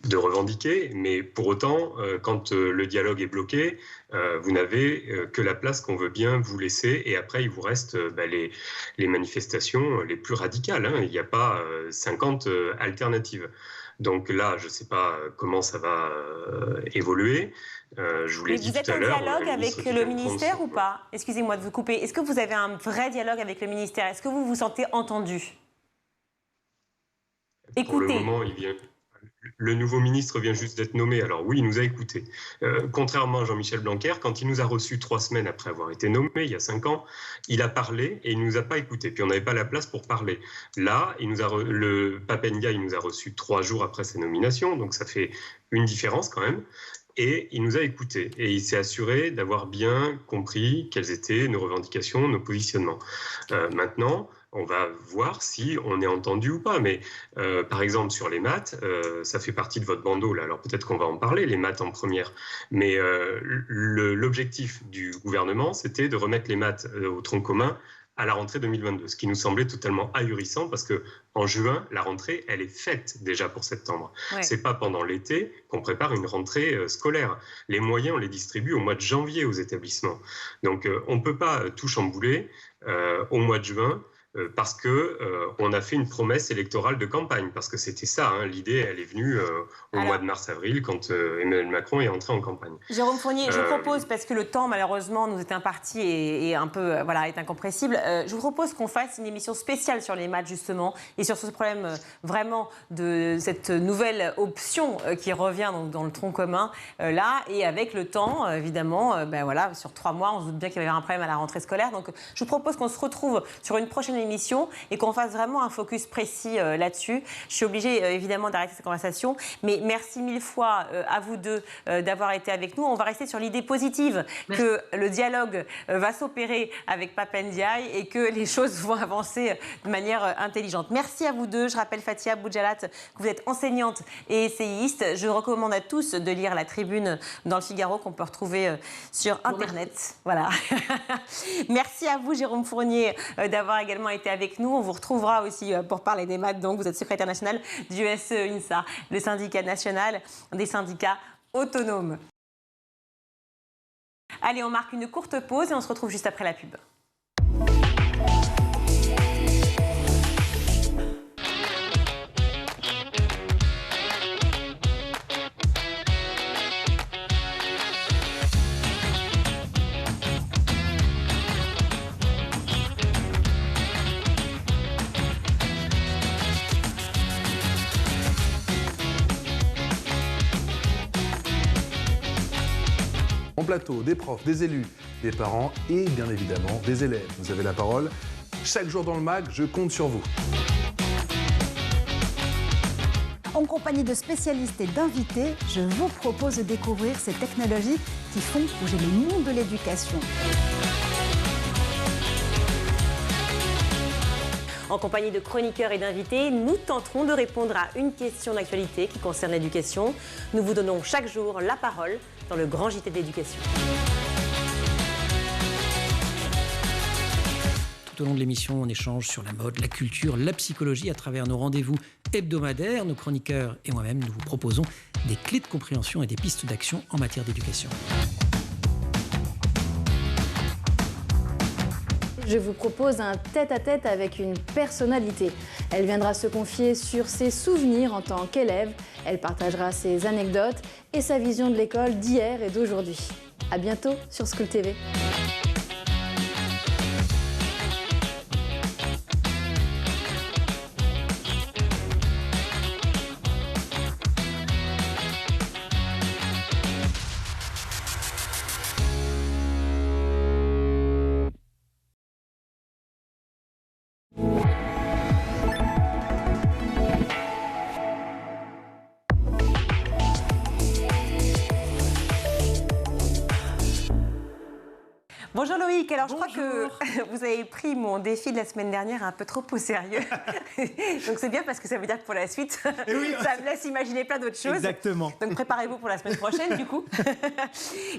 S5: de revendiquer, mais pour autant, quand le dialogue est bloqué, vous n'avez que la place qu'on veut bien vous laisser, et après il vous reste les manifestations les plus radicales. Il n'y a pas 50 alternatives. Donc là, je ne sais pas comment ça va évoluer. Je vous l'ai dit tout à l'heure.
S1: Vous êtes en dialogue avec le ministère ou pas? Excusez-moi de vous couper. Est-ce que vous avez un vrai dialogue avec le ministère? Est-ce que vous vous sentez entendu?
S5: Pour le moment, le nouveau ministre vient juste d'être nommé. Alors oui, il nous a écoutés. Contrairement à Jean-Michel Blanquer, quand il nous a reçus 3 semaines après avoir été nommé, il y a 5 ans, il a parlé et il ne nous a pas écoutés. Puis on n'avait pas la place pour parler. Là, le Pape Ndiaye, il nous a reçus 3 jours après sa nomination, donc ça fait une différence quand même. Et il nous a écoutés. Et il s'est assuré d'avoir bien compris quelles étaient nos revendications, nos positionnements. Maintenant, on va voir si on est entendu ou pas. Mais par exemple, sur les maths, ça fait partie de votre bandeau, là. Alors peut-être qu'on va en parler, les maths en première. Mais l'objectif du gouvernement, c'était de remettre les maths au tronc commun à la rentrée 2022, ce qui nous semblait totalement ahurissant parce qu'en juin, la rentrée, elle est faite déjà pour septembre. Ouais. Ce n'est pas pendant l'été qu'on prépare une rentrée scolaire. Les moyens, on les distribue au mois de janvier aux établissements. Donc, on ne peut pas tout chambouler au mois de juin parce qu'on a fait une promesse électorale de campagne, parce que c'était ça, hein, l'idée, elle est venue au mois de mars-avril, quand Emmanuel Macron est entré en campagne.
S1: Jérôme Fournier, je vous propose, parce que le temps, malheureusement, nous est imparti et un peu, est incompressible, je vous propose qu'on fasse une émission spéciale sur les maths, justement, et sur ce problème vraiment de cette nouvelle option qui revient donc, dans le tronc commun, là, et avec le temps, évidemment, sur 3 mois, on se doute bien qu'il va y avoir un problème à la rentrée scolaire. Donc, je vous propose qu'on se retrouve sur une prochaine émission l'émission et qu'on fasse vraiment un focus précis là-dessus. Je suis obligée évidemment d'arrêter cette conversation, mais merci mille fois à vous deux d'avoir été avec nous. On va rester sur l'idée positive que le dialogue va s'opérer avec Pape Ndiaye et que les choses vont avancer de manière intelligente. Merci à vous deux. Je rappelle Fathia Boujalat que vous êtes enseignante et essayiste. Je recommande à tous de lire la tribune dans le Figaro qu'on peut retrouver sur Internet. Voilà. Merci à vous, Jérôme Fournier, d'avoir également été avec nous. On vous retrouvera aussi pour parler des maths. Donc, vous êtes secrétaire national du SE-UNSA, le syndicat national des syndicats autonomes. Allez, on marque une courte pause et on se retrouve juste après la pub.
S6: En plateau, des profs, des élus, des parents et bien évidemment des élèves. Vous avez la parole. Chaque jour dans le MAG, je compte sur vous.
S7: En compagnie de spécialistes et d'invités, je vous propose de découvrir ces technologies qui font bouger le monde de l'éducation.
S1: En compagnie de chroniqueurs et d'invités, nous tenterons de répondre à une question d'actualité qui concerne l'éducation. Nous vous donnons chaque jour la parole dans le grand JT de l'éducation.
S8: Tout au long de l'émission, on échange sur la mode, la culture, la psychologie à travers nos rendez-vous hebdomadaires. Nos chroniqueurs et moi-même, nous vous proposons des clés de compréhension et des pistes d'action en matière d'éducation.
S9: Je vous propose un tête-à-tête avec une personnalité. Elle viendra se confier sur ses souvenirs en tant qu'élève. Elle partagera ses anecdotes et sa vision de l'école d'hier et d'aujourd'hui. À bientôt sur School TV.
S1: Bonjour Loïc, alors je crois que vous avez pris mon défi de la semaine dernière un peu trop au sérieux. Donc c'est bien parce que ça veut dire que pour la suite, oui, ça me laisse imaginer plein d'autres choses.
S2: Exactement.
S1: Donc préparez-vous pour la semaine prochaine du coup.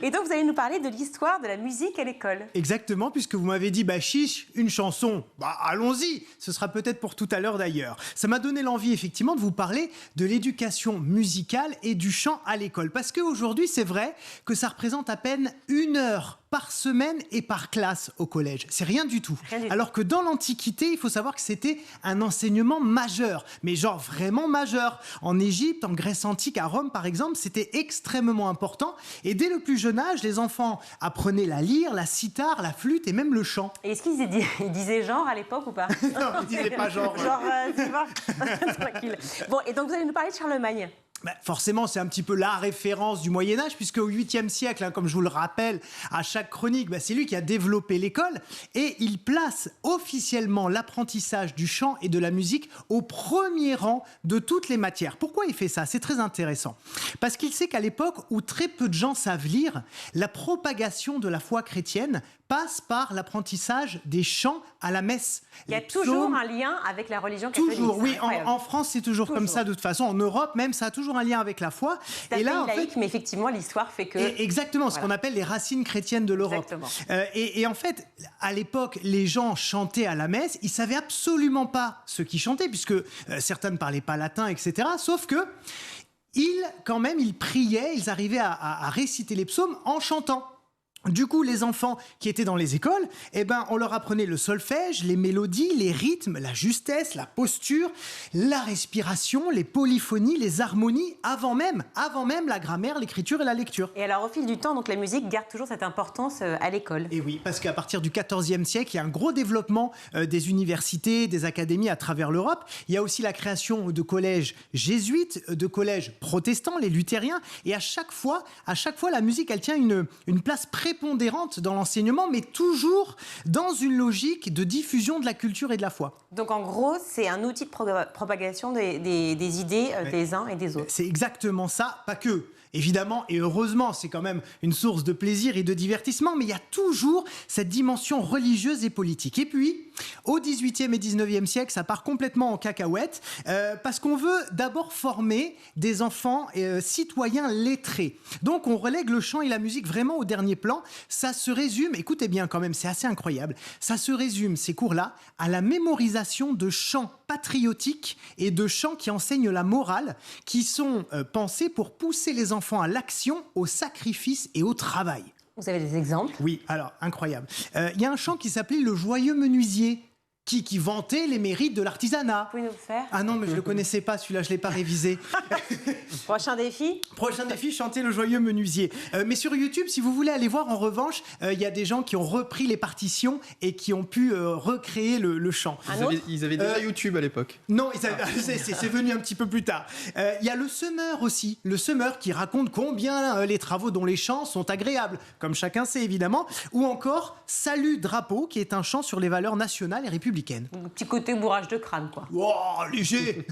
S1: Et donc vous allez nous parler de l'histoire de la musique à l'école.
S10: Exactement, puisque vous m'avez dit, chiche, une chanson, allons-y, ce sera peut-être pour tout à l'heure d'ailleurs. Ça m'a donné l'envie effectivement de vous parler de l'éducation musicale et du chant à l'école. Parce qu'aujourd'hui, c'est vrai que ça représente à peine 1 heure par semaine et par classe au collège. C'est rien du tout. Alors que dans l'Antiquité, il faut savoir que c'était un enseignement majeur, mais genre vraiment majeur. En Égypte, en Grèce antique, à Rome par exemple, c'était extrêmement important. Et dès le plus jeune âge, les enfants apprenaient la lyre, la cithare, la flûte et même le chant.
S1: Et est-ce qu'ils disaient genre à l'époque ou pas?
S10: Non, ils disaient pas genre.
S1: Genre, tu vois, tranquille. Bon, et donc vous allez nous parler de Charlemagne.
S10: Forcément, c'est un petit peu la référence du Moyen-Âge, puisque au 8e siècle, comme je vous le rappelle à chaque chronique, c'est lui qui a développé l'école et il place officiellement l'apprentissage du chant et de la musique au premier rang de toutes les matières. Pourquoi il fait ça? C'est très intéressant. Parce qu'il sait qu'à l'époque où très peu de gens savent lire, la propagation de la foi chrétienne passe par l'apprentissage des chants à la messe.
S1: Il y a toujours un lien avec la religion catholique.
S10: Toujours, oui. En France, c'est toujours comme ça de toute façon. En Europe, même, ça a toujours un lien avec la foi.
S1: C'est un pays laïque, mais effectivement, l'histoire fait que...
S10: Exactement, ce qu'on appelle les racines chrétiennes de l'Europe. Et en fait, à l'époque, les gens chantaient à la messe. Ils ne savaient absolument pas ce qu'ils chantaient, puisque certains ne parlaient pas latin, etc. Sauf que ils priaient, ils arrivaient à réciter les psaumes en chantant. Du coup, les enfants qui étaient dans les écoles, on leur apprenait le solfège, les mélodies, les rythmes, la justesse, la posture, la respiration, les polyphonies, les harmonies, avant même la grammaire, l'écriture et la lecture.
S1: Et alors, au fil du temps, donc, la musique garde toujours cette importance à l'école.
S10: Et oui, parce qu'à partir du XIVe siècle, il y a un gros développement des universités, des académies à travers l'Europe. Il y a aussi la création de collèges jésuites, de collèges protestants, les luthériens. Et à chaque fois, la musique, elle tient une place prédominante prépondérante dans l'enseignement, mais toujours dans une logique de diffusion de la culture et de la foi.
S1: Donc en gros, c'est un outil de propagation des idées des uns et des autres.
S10: C'est exactement ça, pas que. Évidemment, et heureusement, c'est quand même une source de plaisir et de divertissement, mais il y a toujours cette dimension religieuse et politique. Et puis, au XVIIIe et XIXe siècle, ça part complètement en cacahuète, parce qu'on veut d'abord former des enfants citoyens lettrés. Donc, on relègue le chant et la musique vraiment au dernier plan. Ça se résume, écoutez bien quand même, c'est assez incroyable, ça se résume, ces cours-là, à la mémorisation de chants patriotiques et de chants qui enseignent la morale, qui sont pensés pour pousser les enfants à l'action, au sacrifice et au travail.
S1: Vous avez des exemples ?
S10: Oui, alors, incroyable. Il y a un chant qui s'appelait « Le joyeux menuisier ». Qui vantait les mérites de l'artisanat.
S1: Vous pouvez nous le faire ?
S10: Ah non, mais je ne le connaissais pas, celui-là, je ne l'ai pas révisé.
S1: Prochain défi ?
S10: Prochain défi, chanter le joyeux menuisier. Mais sur YouTube, si vous voulez aller voir, en revanche, il y a des gens qui ont repris les partitions et qui ont pu recréer le chant.
S2: Ils avaient déjà YouTube à l'époque.
S10: Non, c'est venu un petit peu plus tard. Il y a le semeur aussi. Le semeur qui raconte combien les travaux dont les chants sont agréables, comme chacun sait évidemment. Ou encore Salut drapeau, qui est un chant sur les valeurs nationales et républicaines.
S1: Un petit côté bourrage de crâne, quoi.
S10: Oh, léger.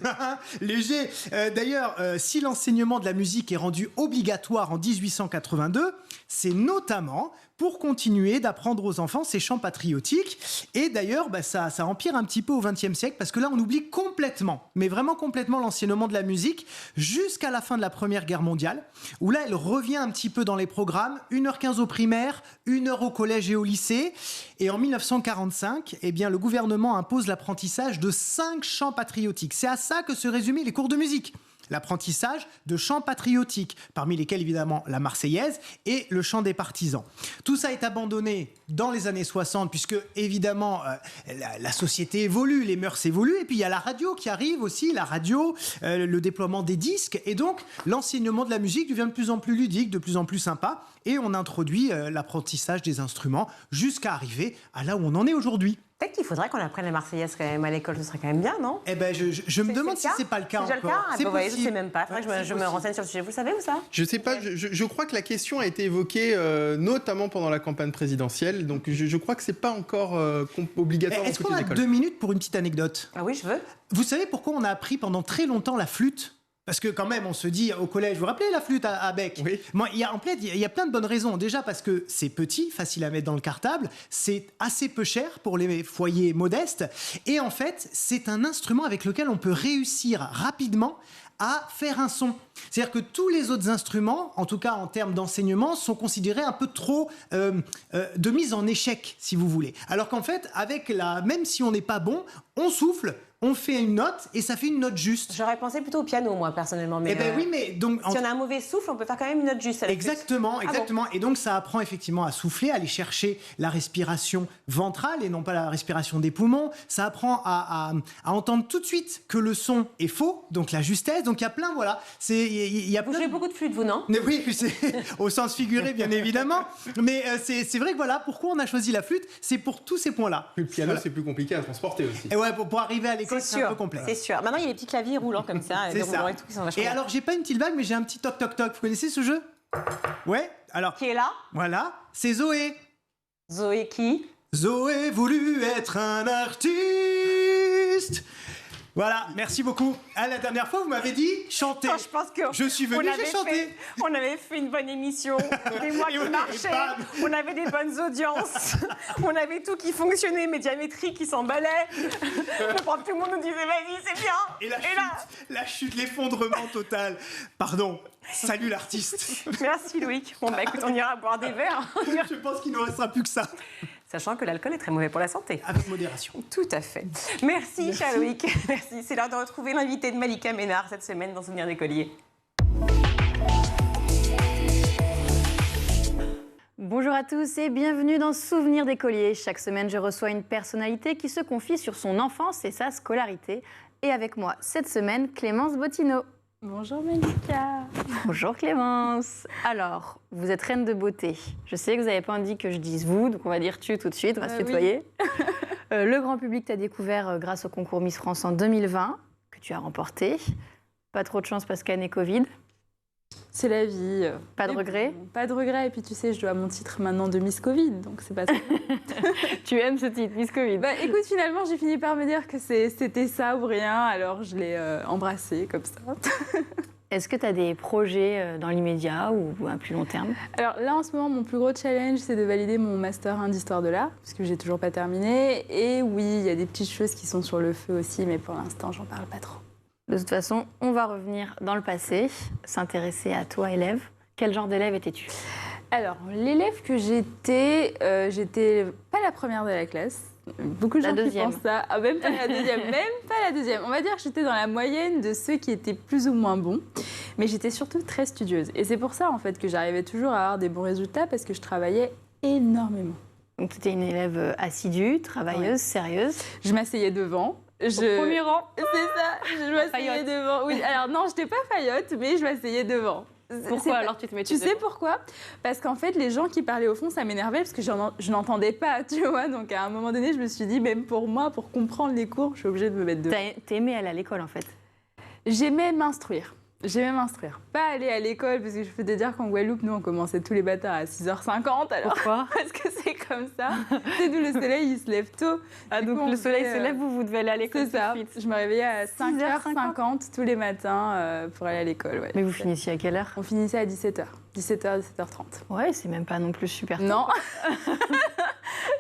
S10: Léger. D'ailleurs, si l'enseignement de la musique est rendu obligatoire en 1882, c'est notamment pour continuer d'apprendre aux enfants ces chants patriotiques. Et d'ailleurs, ça empire un petit peu au XXe siècle, parce que là, on oublie complètement, mais vraiment complètement, l'enseignement de la musique jusqu'à la fin de la Première Guerre mondiale, où là, elle revient un petit peu dans les programmes, 1h15 au primaire, 1h au collège et au lycée. Et en 1945, eh bien, le gouvernement impose l'apprentissage de 5 chants patriotiques. C'est à ça que se résumaient les cours de musique. L'apprentissage de chants patriotiques, parmi lesquels évidemment la Marseillaise et le chant des partisans. Tout ça est abandonné dans les années 60, puisque évidemment la société évolue, les mœurs évoluent, et puis il y a la radio qui arrive aussi, la radio, le déploiement des disques, et donc l'enseignement de la musique devient de plus en plus ludique, de plus en plus sympa, et on introduit l'apprentissage des instruments jusqu'à arriver à là où on en est aujourd'hui.
S1: Peut-être qu'il faudrait qu'on apprenne la Marseillaise quand même à l'école, ce serait quand même bien, non ?
S10: Eh ben, je me demande si c'est pas le cas encore.
S1: C'est déjà le cas ?
S10: C'est
S1: Vous voyez, je
S10: possible.
S1: sais même pas. Il faudrait que je me renseigne sur le sujet. Vous savez ou ça ?
S2: Je sais pas, je crois que la question a été évoquée notamment pendant la campagne présidentielle, donc je crois que c'est pas encore obligatoire dans
S10: Est-ce
S2: toutes
S10: qu'on
S2: les
S10: a
S2: écoles.
S10: 2 minutes pour une petite anecdote ?
S1: Ah oui, je veux.
S10: Vous savez pourquoi on a appris pendant très longtemps la flûte ? Parce que quand même, on se dit au collège, vous vous rappelez la flûte à bec ?
S2: Oui.
S10: Moi, il y a plein de bonnes raisons. Déjà parce que c'est petit, facile à mettre dans le cartable, c'est assez peu cher pour les foyers modestes, et en fait, c'est un instrument avec lequel on peut réussir rapidement à faire un son. C'est-à-dire que tous les autres instruments, en tout cas en termes d'enseignement, sont considérés un peu trop de mise en échec, si vous voulez. Alors qu'en fait, même si on n'est pas bon, on souffle, on fait une note et ça fait une note juste.
S1: J'aurais pensé plutôt au piano, moi, personnellement. Mais
S10: eh ben oui, mais donc...
S1: si on a un mauvais souffle, on peut faire quand même une note juste.
S10: Exactement.
S1: Bon.
S10: Et donc, ça apprend effectivement à souffler, à aller chercher la respiration ventrale et non pas la respiration des poumons. Ça apprend à entendre tout de suite que le son est faux, donc la justesse. Donc, il y a plein, voilà. Il y a
S1: Vous jouez beaucoup de flûte, vous, non ?
S10: Mais oui, c'est au sens figuré, bien évidemment. Mais c'est vrai que voilà, pourquoi on a choisi la flûte, c'est pour tous ces points-là.
S2: Le piano, c'est plus compliqué à transporter aussi.
S10: Et ouais, pour arriver à l'école, c'est un peu complexe.
S1: C'est sûr. Maintenant, il y a les petits claviers roulants comme ça.
S10: C'est ça. Et alors, j'ai pas une petite bague, mais j'ai un petit toc-toc-toc. Vous connaissez ce jeu ? Ouais. Alors.
S1: Qui est là ?
S10: Voilà, c'est Zoé.
S1: Zoé qui ?
S10: Zoé voulut être un artiste. Voilà, merci beaucoup. La dernière fois, vous m'avez dit chanter.
S1: Je pense que
S10: je suis venu, j'ai chanté.
S1: On avait fait une bonne émission, des mois qui marchaient, on avait des bonnes audiences, on avait tout qui fonctionnait, médiamétrie qui s'emballait. Tout le monde nous disait vas-y, c'est bien.
S10: Et la chute, l'effondrement total. Pardon. Salut l'artiste.
S1: Merci Loïc. Bon bah écoute, on ira boire des verres.
S10: Je pense qu'il ne nous restera plus que ça.
S1: Sachant que l'alcool est très mauvais pour la santé.
S10: Avec modération.
S1: Tout à fait. Merci. Cher Loïc. Merci. C'est l'heure de retrouver l'invité de Malika Ménard cette semaine dans Souvenirs d'écolier.
S9: Bonjour à tous et bienvenue dans Souvenirs d'écolier. Chaque semaine, je reçois une personnalité qui se confie sur son enfance et sa scolarité. Et avec moi, cette semaine, Clémence Bottineau.
S11: Bonjour Malika.
S9: Bonjour Clémence. Alors, vous êtes reine de beauté. Je sais que vous n'avez pas envie que je dise vous, donc on va dire tu tout de suite, on va se tutoyer. Oui. Le grand public t'a découvert grâce au concours Miss France en 2020, que tu as remporté. Pas trop de chance parce qu'année Covid.
S11: C'est la vie.
S9: Pas de regret?
S11: Pas de regret. Et puis tu sais, je dois mon titre maintenant de Miss Covid, donc c'est pas ça.
S9: Tu aimes ce titre, Miss Covid?
S11: Bah écoute, finalement, j'ai fini par me dire que c'était ça ou rien, alors je l'ai embrassé comme ça.
S9: Est-ce que tu as des projets dans l'immédiat ou à plus long terme?
S11: Alors là, en ce moment, mon plus gros challenge, c'est de valider mon Master 1 d'Histoire de l'Art, parce que j'ai toujours pas terminé. Et oui, il y a des petites choses qui sont sur le feu aussi, mais pour l'instant, j'en parle pas trop.
S9: De toute façon, on va revenir dans le passé, s'intéresser à toi, élève. Quel genre d'élève étais-tu?
S11: Alors, l'élève que j'étais pas la première de la classe. Beaucoup de gens qui pensent ça. Ah, même pas la deuxième, même pas la deuxième. On va dire que j'étais dans la moyenne de ceux qui étaient plus ou moins bons. Mais j'étais surtout très studieuse. Et c'est pour ça, en fait, que j'arrivais toujours à avoir des bons résultats, parce que je travaillais énormément.
S9: Donc, tu étais une élève assidue, travailleuse, sérieuse.
S11: Je m'asseyais devant.
S9: Au premier rang.
S11: C'est ça, je m'asseyais devant. Oui, alors non, je n'étais pas faillotte, mais je m'asseyais devant.
S9: Pourquoi alors tu te mettais
S11: devant? Tu sais pourquoi? Parce qu'en fait, les gens qui parlaient au fond, ça m'énervait parce que je n'entendais pas, tu vois. Donc à un moment donné, je me suis dit, même pour moi, pour comprendre les cours, je suis obligée de me mettre devant.
S9: T'aimais aller à l'école en fait?
S11: J'aimais m'instruire. Pas aller à l'école, parce que je peux te dire qu'en Guadeloupe, nous, on commençait tous les matins à 6h50. Alors,
S9: pourquoi? Parce
S11: que c'est comme ça. C'est d'où le soleil, il se lève tôt.
S9: Ah, donc le soleil se lève, vous devez aller à l'école.
S11: C'est ça. Je me réveillais à 5h50 tous les matins pour aller à l'école. Ouais.
S9: Mais vous finissiez à quelle heure?
S11: On finissait à 17h. 17h, 17h30.
S9: Ouais, c'est même pas non plus super tôt.
S11: Non.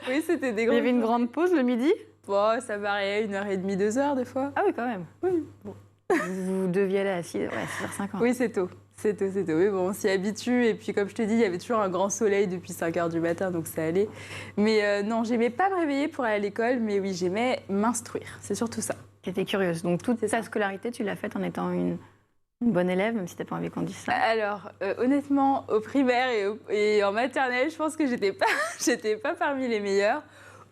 S11: Oui, c'était des grands.
S9: Il y avait une grande pause le midi?
S11: Bon, ça variait 1h30, 2h des fois.
S9: Ah oui, quand même.
S11: Oui, bon.
S9: Vous deviez aller à 6h50.
S11: Oui, c'est tôt. C'est tôt. Oui, bon, on s'y habitue. Et puis, comme je te dis, il y avait toujours un grand soleil depuis 5h du matin, donc ça allait. Mais non, j'aimais pas me réveiller pour aller à l'école, mais oui, j'aimais m'instruire. C'est surtout ça.
S9: Tu étais curieuse. Donc, toute ta scolarité, tu l'as faite en étant une bonne élève, même si tu n'as pas envie qu'on dise ça?
S11: Alors, honnêtement, au primaire et en maternelle, je pense que j'étais pas parmi les meilleures.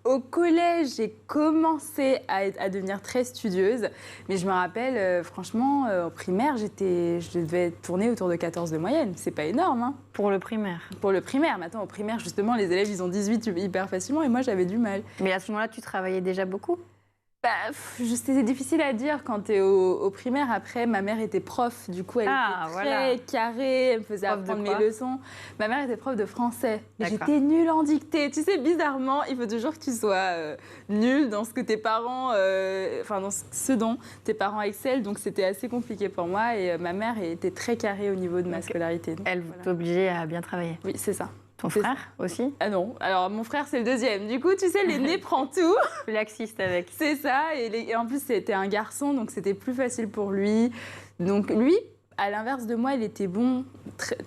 S11: Au collège, j'ai commencé à devenir très studieuse, mais je me rappelle, franchement, au primaire, je devais tourner autour de 14 de moyenne. C'est pas énorme, hein.
S9: Pour le primaire? Pour le primaire.
S11: Maintenant, au primaire, justement, les élèves, ils ont 18 hyper facilement, et moi, j'avais du mal.
S9: Mais à ce moment-là, tu travaillais déjà beaucoup?
S11: C'était difficile à dire quand tu es au primaire. Après, ma mère était prof, du coup, elle était très carrée, elle me faisait apprendre mes leçons. Ma mère était prof de français. J'étais nulle en dictée. Tu sais, bizarrement, il faut toujours que tu sois nulle dans ce que tes parents, dans ce dont tes parents excellent. Donc, c'était assez compliqué pour moi. Et ma mère était très carrée au niveau de ma scolarité. Donc,
S9: elle t'obligeait à bien travailler?
S11: Oui, c'est ça.
S9: Ton frère aussi?
S11: Ah non, alors mon frère c'est le deuxième. Du coup, tu sais, l'aîné prend tout.
S9: Laxiste avec.
S11: C'est ça, et en plus c'était un garçon, donc c'était plus facile pour lui. Donc lui, à l'inverse de moi, il était bon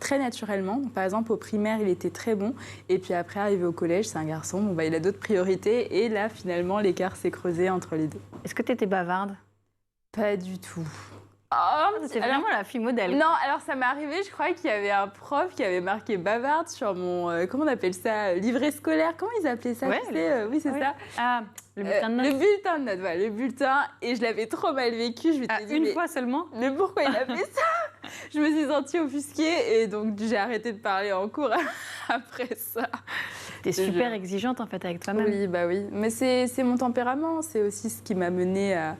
S11: très naturellement. Par exemple, au primaire, il était très bon. Et puis après, arrivé au collège, c'est un garçon, bon, il a d'autres priorités. Et là, finalement, l'écart s'est creusé entre les deux.
S9: Est-ce que tu étais bavarde?
S11: Pas du tout.
S9: Oh, c'est vraiment la fille modèle.
S11: Non, alors ça m'est arrivé, je crois qu'il y avait un prof qui avait marqué bavarde sur mon, comment on appelle ça, livret scolaire. Comment ils appelaient ça?
S9: Ouais,
S11: oui, c'est ça.
S9: Ah, le bulletin de notes.
S11: Le bulletin de notes, voilà, le bulletin. Et je l'avais trop mal vécu. Je m'étais dit,
S9: une fois seulement?
S11: Mais pourquoi il a fait ça? Je me suis sentie offusquée et donc j'ai arrêté de parler en cours après ça.
S9: T'es super exigeante en fait avec toi-même.
S11: Oui, bah oui. Mais c'est mon tempérament. C'est aussi ce qui m'a menée à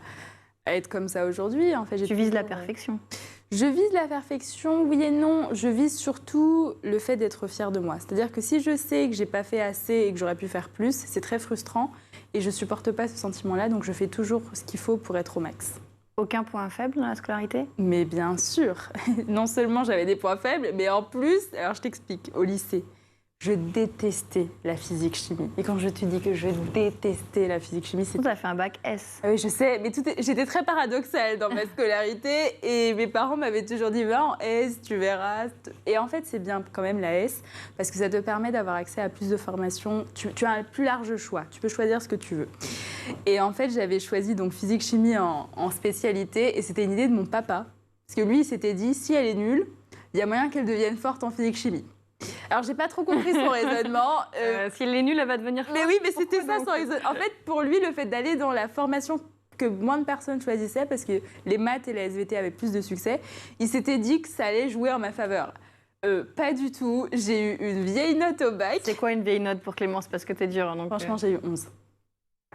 S11: être comme ça aujourd'hui. En fait,
S9: tu vises la perfection?
S11: Je vise la perfection, oui et non. Je vise surtout le fait d'être fière de moi. C'est-à-dire que si je sais que j'ai pas fait assez et que j'aurais pu faire plus, c'est très frustrant et je supporte pas ce sentiment-là. Donc je fais toujours ce qu'il faut pour être au max.
S9: Aucun point faible dans la scolarité?
S11: Mais bien sûr. Non seulement j'avais des points faibles, mais en plus, alors je t'explique, au lycée, je détestais la physique-chimie. Et quand je te dis que je détestais la physique-chimie, c'est...
S9: Tu as fait un bac S.
S11: Oui, je sais, mais j'étais très paradoxale dans ma scolarité. Et mes parents m'avaient toujours dit, va en S, tu verras. Et en fait, c'est bien quand même la S, parce que ça te permet d'avoir accès à plus de formations. Tu as un plus large choix. Tu peux choisir ce que tu veux. Et en fait, j'avais choisi donc physique-chimie en spécialité. Et c'était une idée de mon papa. Parce que lui, il s'était dit, si elle est nulle, il y a moyen qu'elle devienne forte en physique-chimie. Alors, j'ai pas trop compris son raisonnement.
S9: Si elle est nulle, elle va devenir forte.
S11: Mais oui, mais c'était ça son raisonnement. En fait, pour lui, le fait d'aller dans la formation que moins de personnes choisissaient, parce que les maths et la SVT avaient plus de succès, il s'était dit que ça allait jouer en ma faveur. Pas du tout. J'ai eu une vieille note au bac.
S9: C'est quoi une vieille note pour Clémence? Parce que t'es dure. Donc
S11: franchement, j'ai eu 11.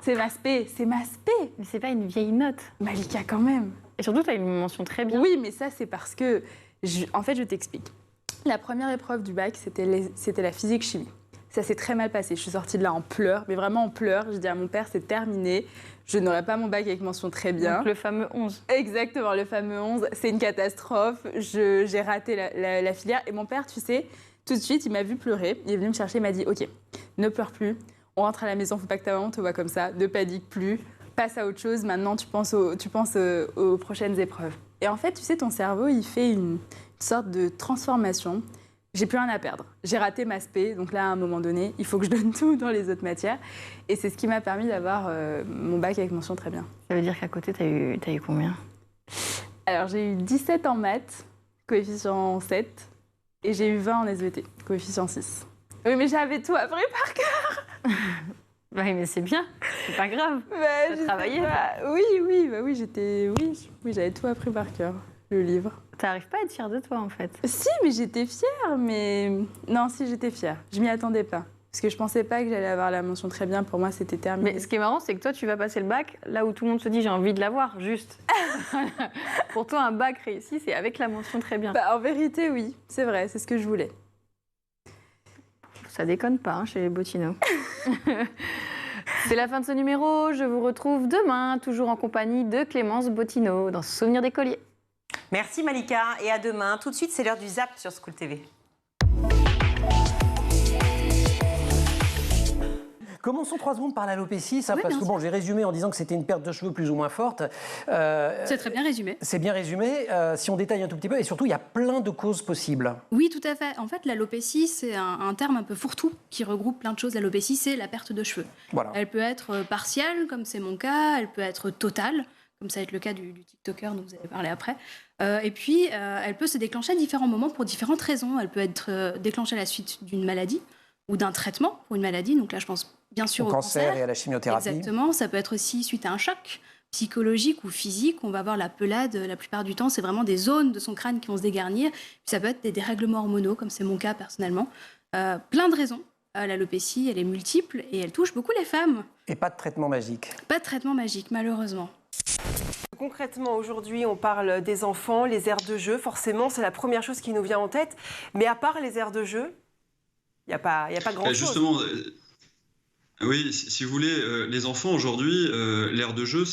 S11: C'est ma spé, c'est ma spé.
S9: Mais c'est pas une vieille note.
S11: Malika, quand même.
S9: Et surtout, t'as une mention très bien.
S11: Oui, mais ça, c'est parce que En fait, je t'explique. La première épreuve du bac, c'était la physique-chimie. Ça s'est très mal passé. Je suis sortie de là en pleurs, mais vraiment en pleurs. Je dis à mon père, c'est terminé. Je n'aurai pas mon bac avec mention très bien.
S12: Donc le fameux 11.
S11: Exactement, le fameux 11. C'est une catastrophe. J'ai raté la filière. Et mon père, tu sais, tout de suite, il m'a vu pleurer. Il est venu me chercher, il m'a dit, OK, ne pleure plus. On rentre à la maison, il ne faut pas que ta maman te voie comme ça. Ne panique plus. Passe à autre chose. Maintenant, tu penses aux prochaines épreuves. Et en fait, tu sais, ton cerveau, il fait une sorte de transformation. J'ai plus rien à perdre. J'ai raté ma spé, donc là, à un moment donné, il faut que je donne tout dans les autres matières. Et c'est ce qui m'a permis d'avoir mon bac avec mention très bien.
S12: Ça veut dire qu'à côté, t'as eu combien?
S11: Alors, j'ai eu 17 en maths, coefficient 7, et j'ai eu 20 en SVT, coefficient 6. Oui, mais j'avais tout appris par cœur.
S12: Bah oui, mais c'est bien, c'est pas grave. T'as travaillé.
S11: Oui, j'avais tout appris par cœur, le livre.
S12: T'arrives pas à être fière de toi, en fait.
S11: Si, mais j'étais fière, mais... Non, si, j'étais fière. Je m'y attendais pas. Parce que je pensais pas que j'allais avoir la mention très bien. Pour moi, c'était terminé.
S12: Mais ce qui est marrant, c'est que toi, tu vas passer le bac là où tout le monde se dit « j'ai envie de l'avoir », juste. Pour toi, un bac réussi, c'est avec la mention très bien.
S11: Bah, en vérité, oui. C'est vrai, c'est ce que je voulais.
S12: Ça déconne pas, hein, chez les Bottineau. C'est la fin de ce numéro. Je vous retrouve demain, toujours en compagnie de Clémence Bottineau, dans Souvenirs d'écolier.
S1: Merci Malika et à demain. Tout de suite, c'est l'heure du Zap sur School TV.
S8: Commençons 3 secondes par l'alopécie, parce que bon, j'ai résumé en disant que c'était une perte de cheveux plus ou moins forte.
S13: C'est très bien résumé.
S8: C'est bien résumé. Si on détaille un tout petit peu, et surtout, il y a plein de causes possibles.
S13: Oui, tout à fait. En fait, l'alopécie, c'est un terme un peu fourre-tout qui regroupe plein de choses. L'alopécie, c'est la perte de cheveux.
S8: Voilà.
S13: Elle peut être partielle, comme c'est mon cas. Elle peut être totale, comme ça va être le cas du TikToker dont vous allez parler après. Et puis, elle peut se déclencher à différents moments pour différentes raisons. Elle peut être déclenchée à la suite d'une maladie ou d'un traitement pour une maladie. Donc là, je pense bien sûr au cancer
S8: et à la chimiothérapie.
S13: Exactement. Ça peut être aussi suite à un choc psychologique ou physique. On va avoir la pelade. La plupart du temps, c'est vraiment des zones de son crâne qui vont se dégarnir. Puis ça peut être des dérèglements hormonaux, comme c'est mon cas personnellement. Plein de raisons. L'alopécie, elle est multiple et elle touche beaucoup les femmes.
S8: Et pas de traitement magique.
S13: Pas de traitement magique, malheureusement.
S1: Concrètement, aujourd'hui, on parle des enfants, les aires de jeu. Forcément, c'est la première chose qui nous vient en tête. Mais à part les aires de jeu, il n'y a pas grand-chose.
S14: Justement, oui, si vous voulez, les enfants aujourd'hui, l'aire de jeu,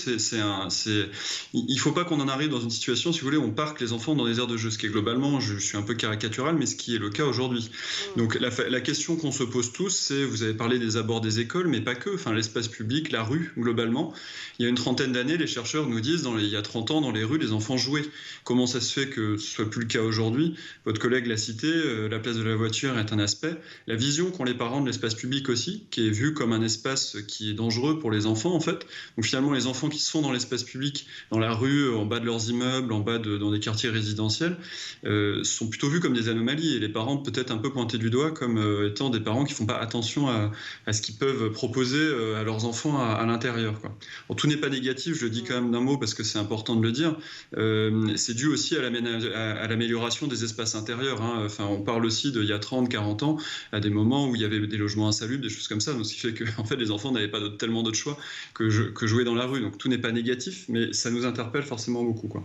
S14: il ne faut pas qu'on en arrive dans une situation, si vous voulez, on parque les enfants dans des aires de jeu, ce qui est globalement, je suis un peu caricatural, mais ce qui est le cas aujourd'hui. Donc la question qu'on se pose tous, c'est, vous avez parlé des abords des écoles, mais pas que, enfin l'espace public, la rue, globalement. Il y a une trentaine d'années, les chercheurs nous disent, il y a 30 ans, dans les rues, les enfants jouaient. Comment ça se fait que ce soit plus le cas aujourd'hui? Votre collègue l'a cité, la place de la voiture est un aspect. La vision qu'ont les parents de l'espace public aussi, qui est vue comme un espace qui est dangereux pour les enfants, en fait. Donc finalement, les enfants qui sont dans l'espace public, dans la rue, en bas de leurs immeubles, dans des quartiers résidentiels, sont plutôt vus comme des anomalies. Et les parents peut-être un peu pointés du doigt comme étant des parents qui ne font pas attention à ce qu'ils peuvent proposer à leurs enfants à l'intérieur, quoi. Bon, tout n'est pas négatif, je le dis quand même d'un mot parce que c'est important de le dire. C'est dû aussi à l'amélioration des espaces intérieurs, hein. Enfin, on parle aussi d'il y a 30, 40 ans, à des moments où il y avait des logements insalubres, des choses comme ça. Donc, ce qui fait que en fait, les enfants n'avaient pas tellement d'autres choix que jouer dans la rue. Donc tout n'est pas négatif, mais ça nous interpelle forcément beaucoup, quoi.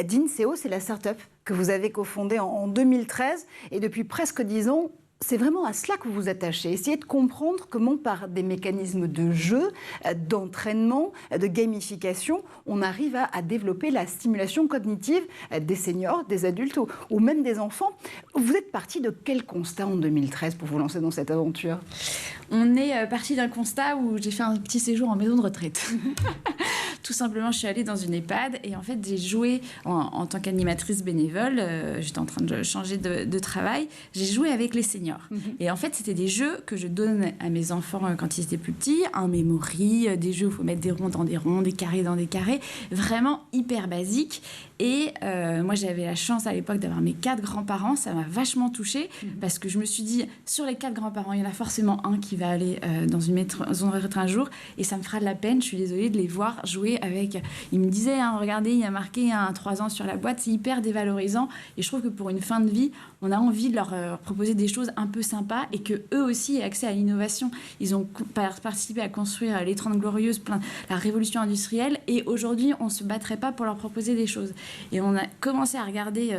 S7: Dinseo, c'est la start-up que vous avez cofondée en 2013 et depuis presque 10 ans, c'est vraiment à cela que vous vous attachez. Essayez de comprendre comment, par des mécanismes de jeu, d'entraînement, de gamification, on arrive à développer la stimulation cognitive des seniors, des adultes ou même des enfants. Vous êtes parti de quel constat en 2013 pour vous lancer dans cette aventure?
S15: On est parti d'un constat où j'ai fait un petit séjour en maison de retraite. Tout simplement, je suis allée dans une EHPAD et en fait, j'ai joué en tant qu'animatrice bénévole. J'étais en train de changer de travail. J'ai joué avec les seniors. Et en fait, c'était des jeux que je donne à mes enfants quand ils étaient plus petits. Un memory, des jeux où il faut mettre des ronds dans des ronds, des carrés dans des carrés. Vraiment hyper basique. Et moi, j'avais la chance à l'époque d'avoir mes 4 grands-parents. Ça m'a vachement touchée parce que je me suis dit, sur les 4 grands-parents, il y en a forcément un qui va aller dans une maison de retraite un jour et ça me fera de la peine, je suis désolée, de les voir jouer jouets avec... Il me disait, hein, regardez, il y a marqué 3 ans sur la boîte, c'est hyper dévalorisant. Et je trouve que pour une fin de vie, on a envie de leur proposer des choses un peu sympas et qu'eux aussi aient accès à l'innovation. Ils ont participé à construire les 30 Glorieuses, la révolution industrielle, et aujourd'hui, on ne se battrait pas pour leur proposer des choses. Et on a commencé à regarder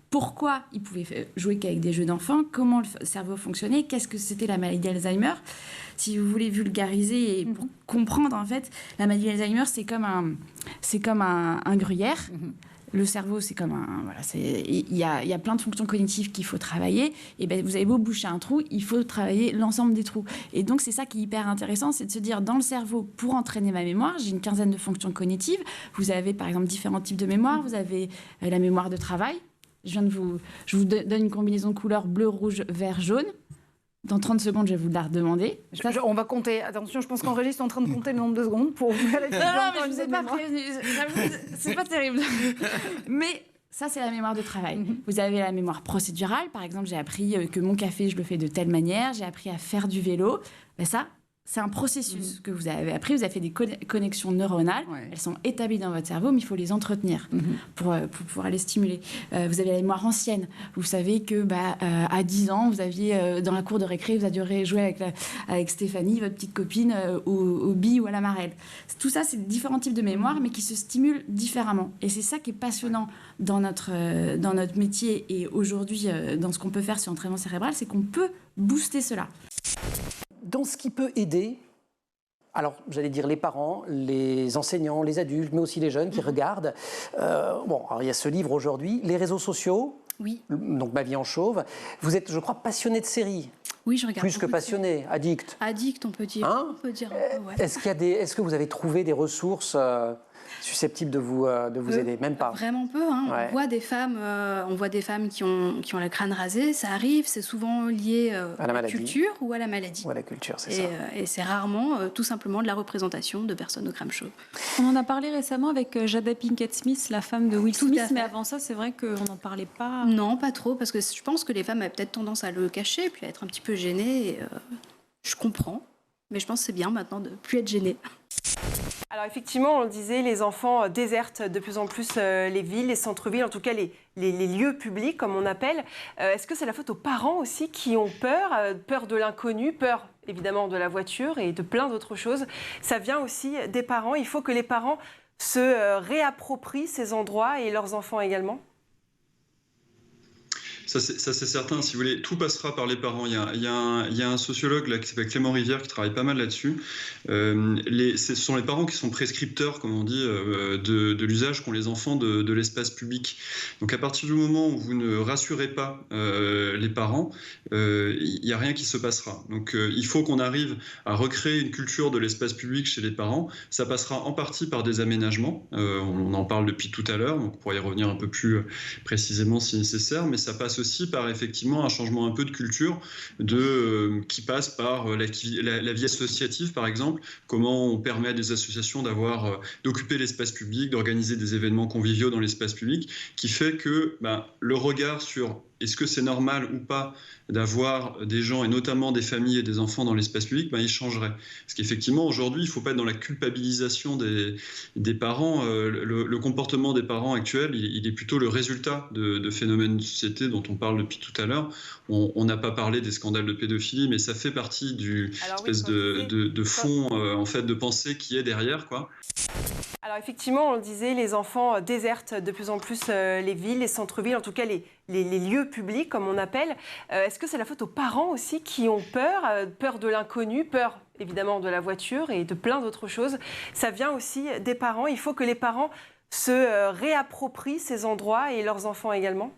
S15: pourquoi ils pouvaient jouer qu'avec des jeux d'enfants, comment le cerveau fonctionnait, qu'est-ce que c'était la maladie d'Alzheimer. Si vous voulez vulgariser et pour comprendre, en fait, la maladie d'Alzheimer, c'est comme un gruyère. Le cerveau, c'est comme un... Voilà, il y a plein de fonctions cognitives qu'il faut travailler. Et ben, vous avez beau boucher un trou, il faut travailler l'ensemble des trous. Et donc, c'est ça qui est hyper intéressant, c'est de se dire, dans le cerveau, pour entraîner ma mémoire, j'ai une quinzaine de fonctions cognitives. Vous avez, par exemple, différents types de mémoire. Vous avez la mémoire de travail. Je vous donne une combinaison de couleurs bleu, rouge, vert, jaune. Dans 30 secondes, je vais vous la redemander.
S7: On va compter. Attention, je pense qu'Enregistre est en train de compter le nombre de secondes pour vérifier.
S15: Non, mais je ne vous ai pas prévenu. C'est pas terrible. Mais ça, c'est la mémoire de travail. Vous avez la mémoire procédurale. Par exemple, j'ai appris que mon café, je le fais de telle manière. J'ai appris à faire du vélo. Ben ça, c'est un processus que vous avez appris. Vous avez fait des connexions neuronales. Ouais. Elles sont établies dans votre cerveau, mais il faut les entretenir pour pouvoir les stimuler. Vous avez la mémoire ancienne. Vous savez que à 10 ans, vous aviez, dans la cour de récré, vous aviez joué avec Stéphanie, votre petite copine, au billes ou à la marelle. Tout ça, c'est différents types de mémoire, mais qui se stimulent différemment. Et c'est ça qui est passionnant dans notre métier et aujourd'hui, dans ce qu'on peut faire sur l'entraînement cérébral, c'est qu'on peut booster cela.
S8: Dans ce qui peut aider, alors j'allais dire les parents, les enseignants, les adultes, mais aussi les jeunes qui regardent. Alors il y a ce livre aujourd'hui, les réseaux sociaux.
S13: Oui.
S8: Donc Ma vie en chauve. Vous êtes, je crois, passionné de séries.
S13: Oui, je regarde.
S8: Plus que passionné, addict.
S13: Addict, on peut dire.
S8: Hein?
S13: On peut dire un peu, ouais.
S8: Est-ce que vous avez trouvé des ressources susceptibles de vous aider? Même pas.
S13: Vraiment peu. Hein. Ouais. On voit des femmes qui ont le crâne rasé. Ça arrive. C'est souvent lié à la culture ou à la maladie.
S8: Ou à la culture, c'est ça.
S13: Et c'est rarement tout simplement de la représentation de personnes au crâne chauve.
S16: On en a parlé récemment avec Jada Pinkett Smith, la femme de Will Smith. Mais avant ça, c'est vrai qu'on n'en parlait pas.
S13: Non, pas trop, parce que je pense que les femmes avaient peut-être tendance à le cacher, puis à être un petit peu gênées. Et, je comprends, mais je pense que c'est bien maintenant de ne plus être gênée.
S1: Alors effectivement, on le disait, les enfants désertent de plus en plus les villes, les centres-villes, en tout cas les lieux publics, comme on appelle. Est-ce que c'est la faute aux parents aussi qui ont peur de l'inconnu, peur évidemment de la voiture et de plein d'autres choses? Ça vient aussi des parents. Il faut que les parents se réapproprient ces endroits et leurs enfants également.
S14: Ça c'est certain, si vous voulez, tout passera par les parents. Il y a un sociologue là, qui s'appelle Clément Rivière qui travaille pas mal là-dessus. Ce sont les parents qui sont prescripteurs, comme on dit, de l'usage qu'ont les enfants de l'espace public. Donc à partir du moment où vous ne rassurez pas les parents, il n'y a rien qui se passera. Donc il faut qu'on arrive à recréer une culture de l'espace public chez les parents. Ça passera en partie par des aménagements. On en parle depuis tout à l'heure, donc on pourra y revenir un peu plus précisément si nécessaire, mais ça passe aussi par effectivement un changement un peu de culture qui passe par la vie associative par exemple, comment on permet à des associations d'occuper l'espace public, d'organiser des événements conviviaux dans l'espace public, qui fait que le regard sur est-ce que c'est normal ou pas d'avoir des gens, et notamment des familles et des enfants dans l'espace public, il changerait. Parce qu'effectivement, aujourd'hui, il ne faut pas être dans la culpabilisation des parents. Le comportement des parents actuels, il est plutôt le résultat de phénomènes de société dont on parle depuis tout à l'heure. On n'a pas parlé des scandales de pédophilie, mais ça fait partie du espèce de fond en fait, de pensée qui est derrière, quoi.
S1: Alors effectivement, on le disait, les enfants désertent de plus en plus les villes, les centres-villes, en tout cas les lieux publics, comme on appelle. Est-ce que c'est la faute aux parents aussi qui ont peur de l'inconnu, peur évidemment de la voiture et de plein d'autres choses? Ça vient aussi des parents. Il faut que les parents se réapproprient ces endroits et leurs enfants également.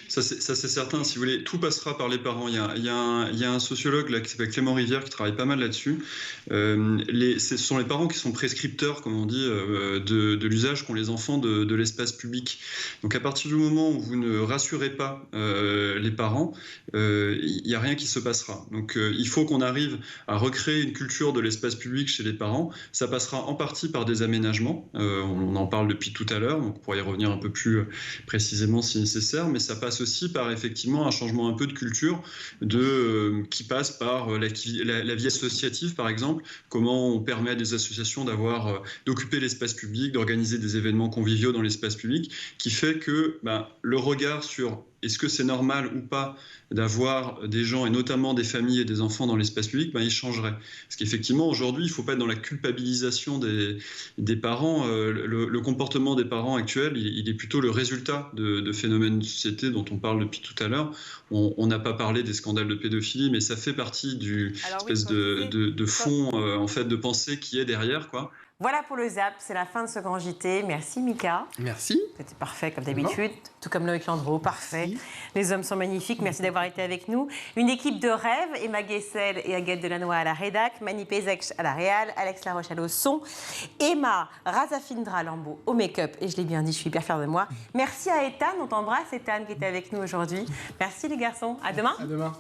S14: Ça c'est certain, si vous voulez, tout passera par les parents. Il y a un sociologue là, qui s'appelle Clément Rivière qui travaille pas mal là-dessus. Ce sont les parents qui sont prescripteurs, comme on dit, de l'usage qu'ont les enfants de l'espace public. Donc à partir du moment où vous ne rassurez pas les parents, il n'y a rien qui se passera. Donc il faut qu'on arrive à recréer une culture de l'espace public chez les parents. Ça passera en partie par des aménagements. On en parle depuis tout à l'heure, donc on pourra y revenir un peu plus précisément si nécessaire, mais ça passe aussi par effectivement un changement un peu de culture qui passe par la vie associative, par exemple. Comment on permet à des associations d'occuper l'espace public, d'organiser des événements conviviaux dans l'espace public, qui fait que le regard sur est-ce que c'est normal ou pas d'avoir des gens, et notamment des familles et des enfants dans l'espace public, il changerait. Parce qu'effectivement, aujourd'hui, il ne faut pas être dans la culpabilisation des parents. Le comportement des parents actuels, il est plutôt le résultat de phénomènes de société dont on parle depuis tout à l'heure. On n'a pas parlé des scandales de pédophilie, mais ça fait partie du espèce de fond en fait, de pensée qui est derrière, quoi.
S1: Voilà pour le ZAP, c'est la fin de ce grand JT. Merci Mika.
S2: Merci.
S1: C'était parfait comme d'habitude, tout comme Loïc Landreau, parfait. Merci. Les hommes sont magnifiques, merci d'avoir été avec nous. Une équipe de rêve, Emma Guessel et Aguette Delannoy à la rédac, Mani Pezec à la réal, Alex Larochelle au son, Emma Razafindra Lambeau au make-up, et je l'ai bien dit, je suis hyper fière de moi. Merci à Ethan, on t'embrasse Ethan qui était avec nous aujourd'hui. Merci les garçons, à demain.
S2: À demain.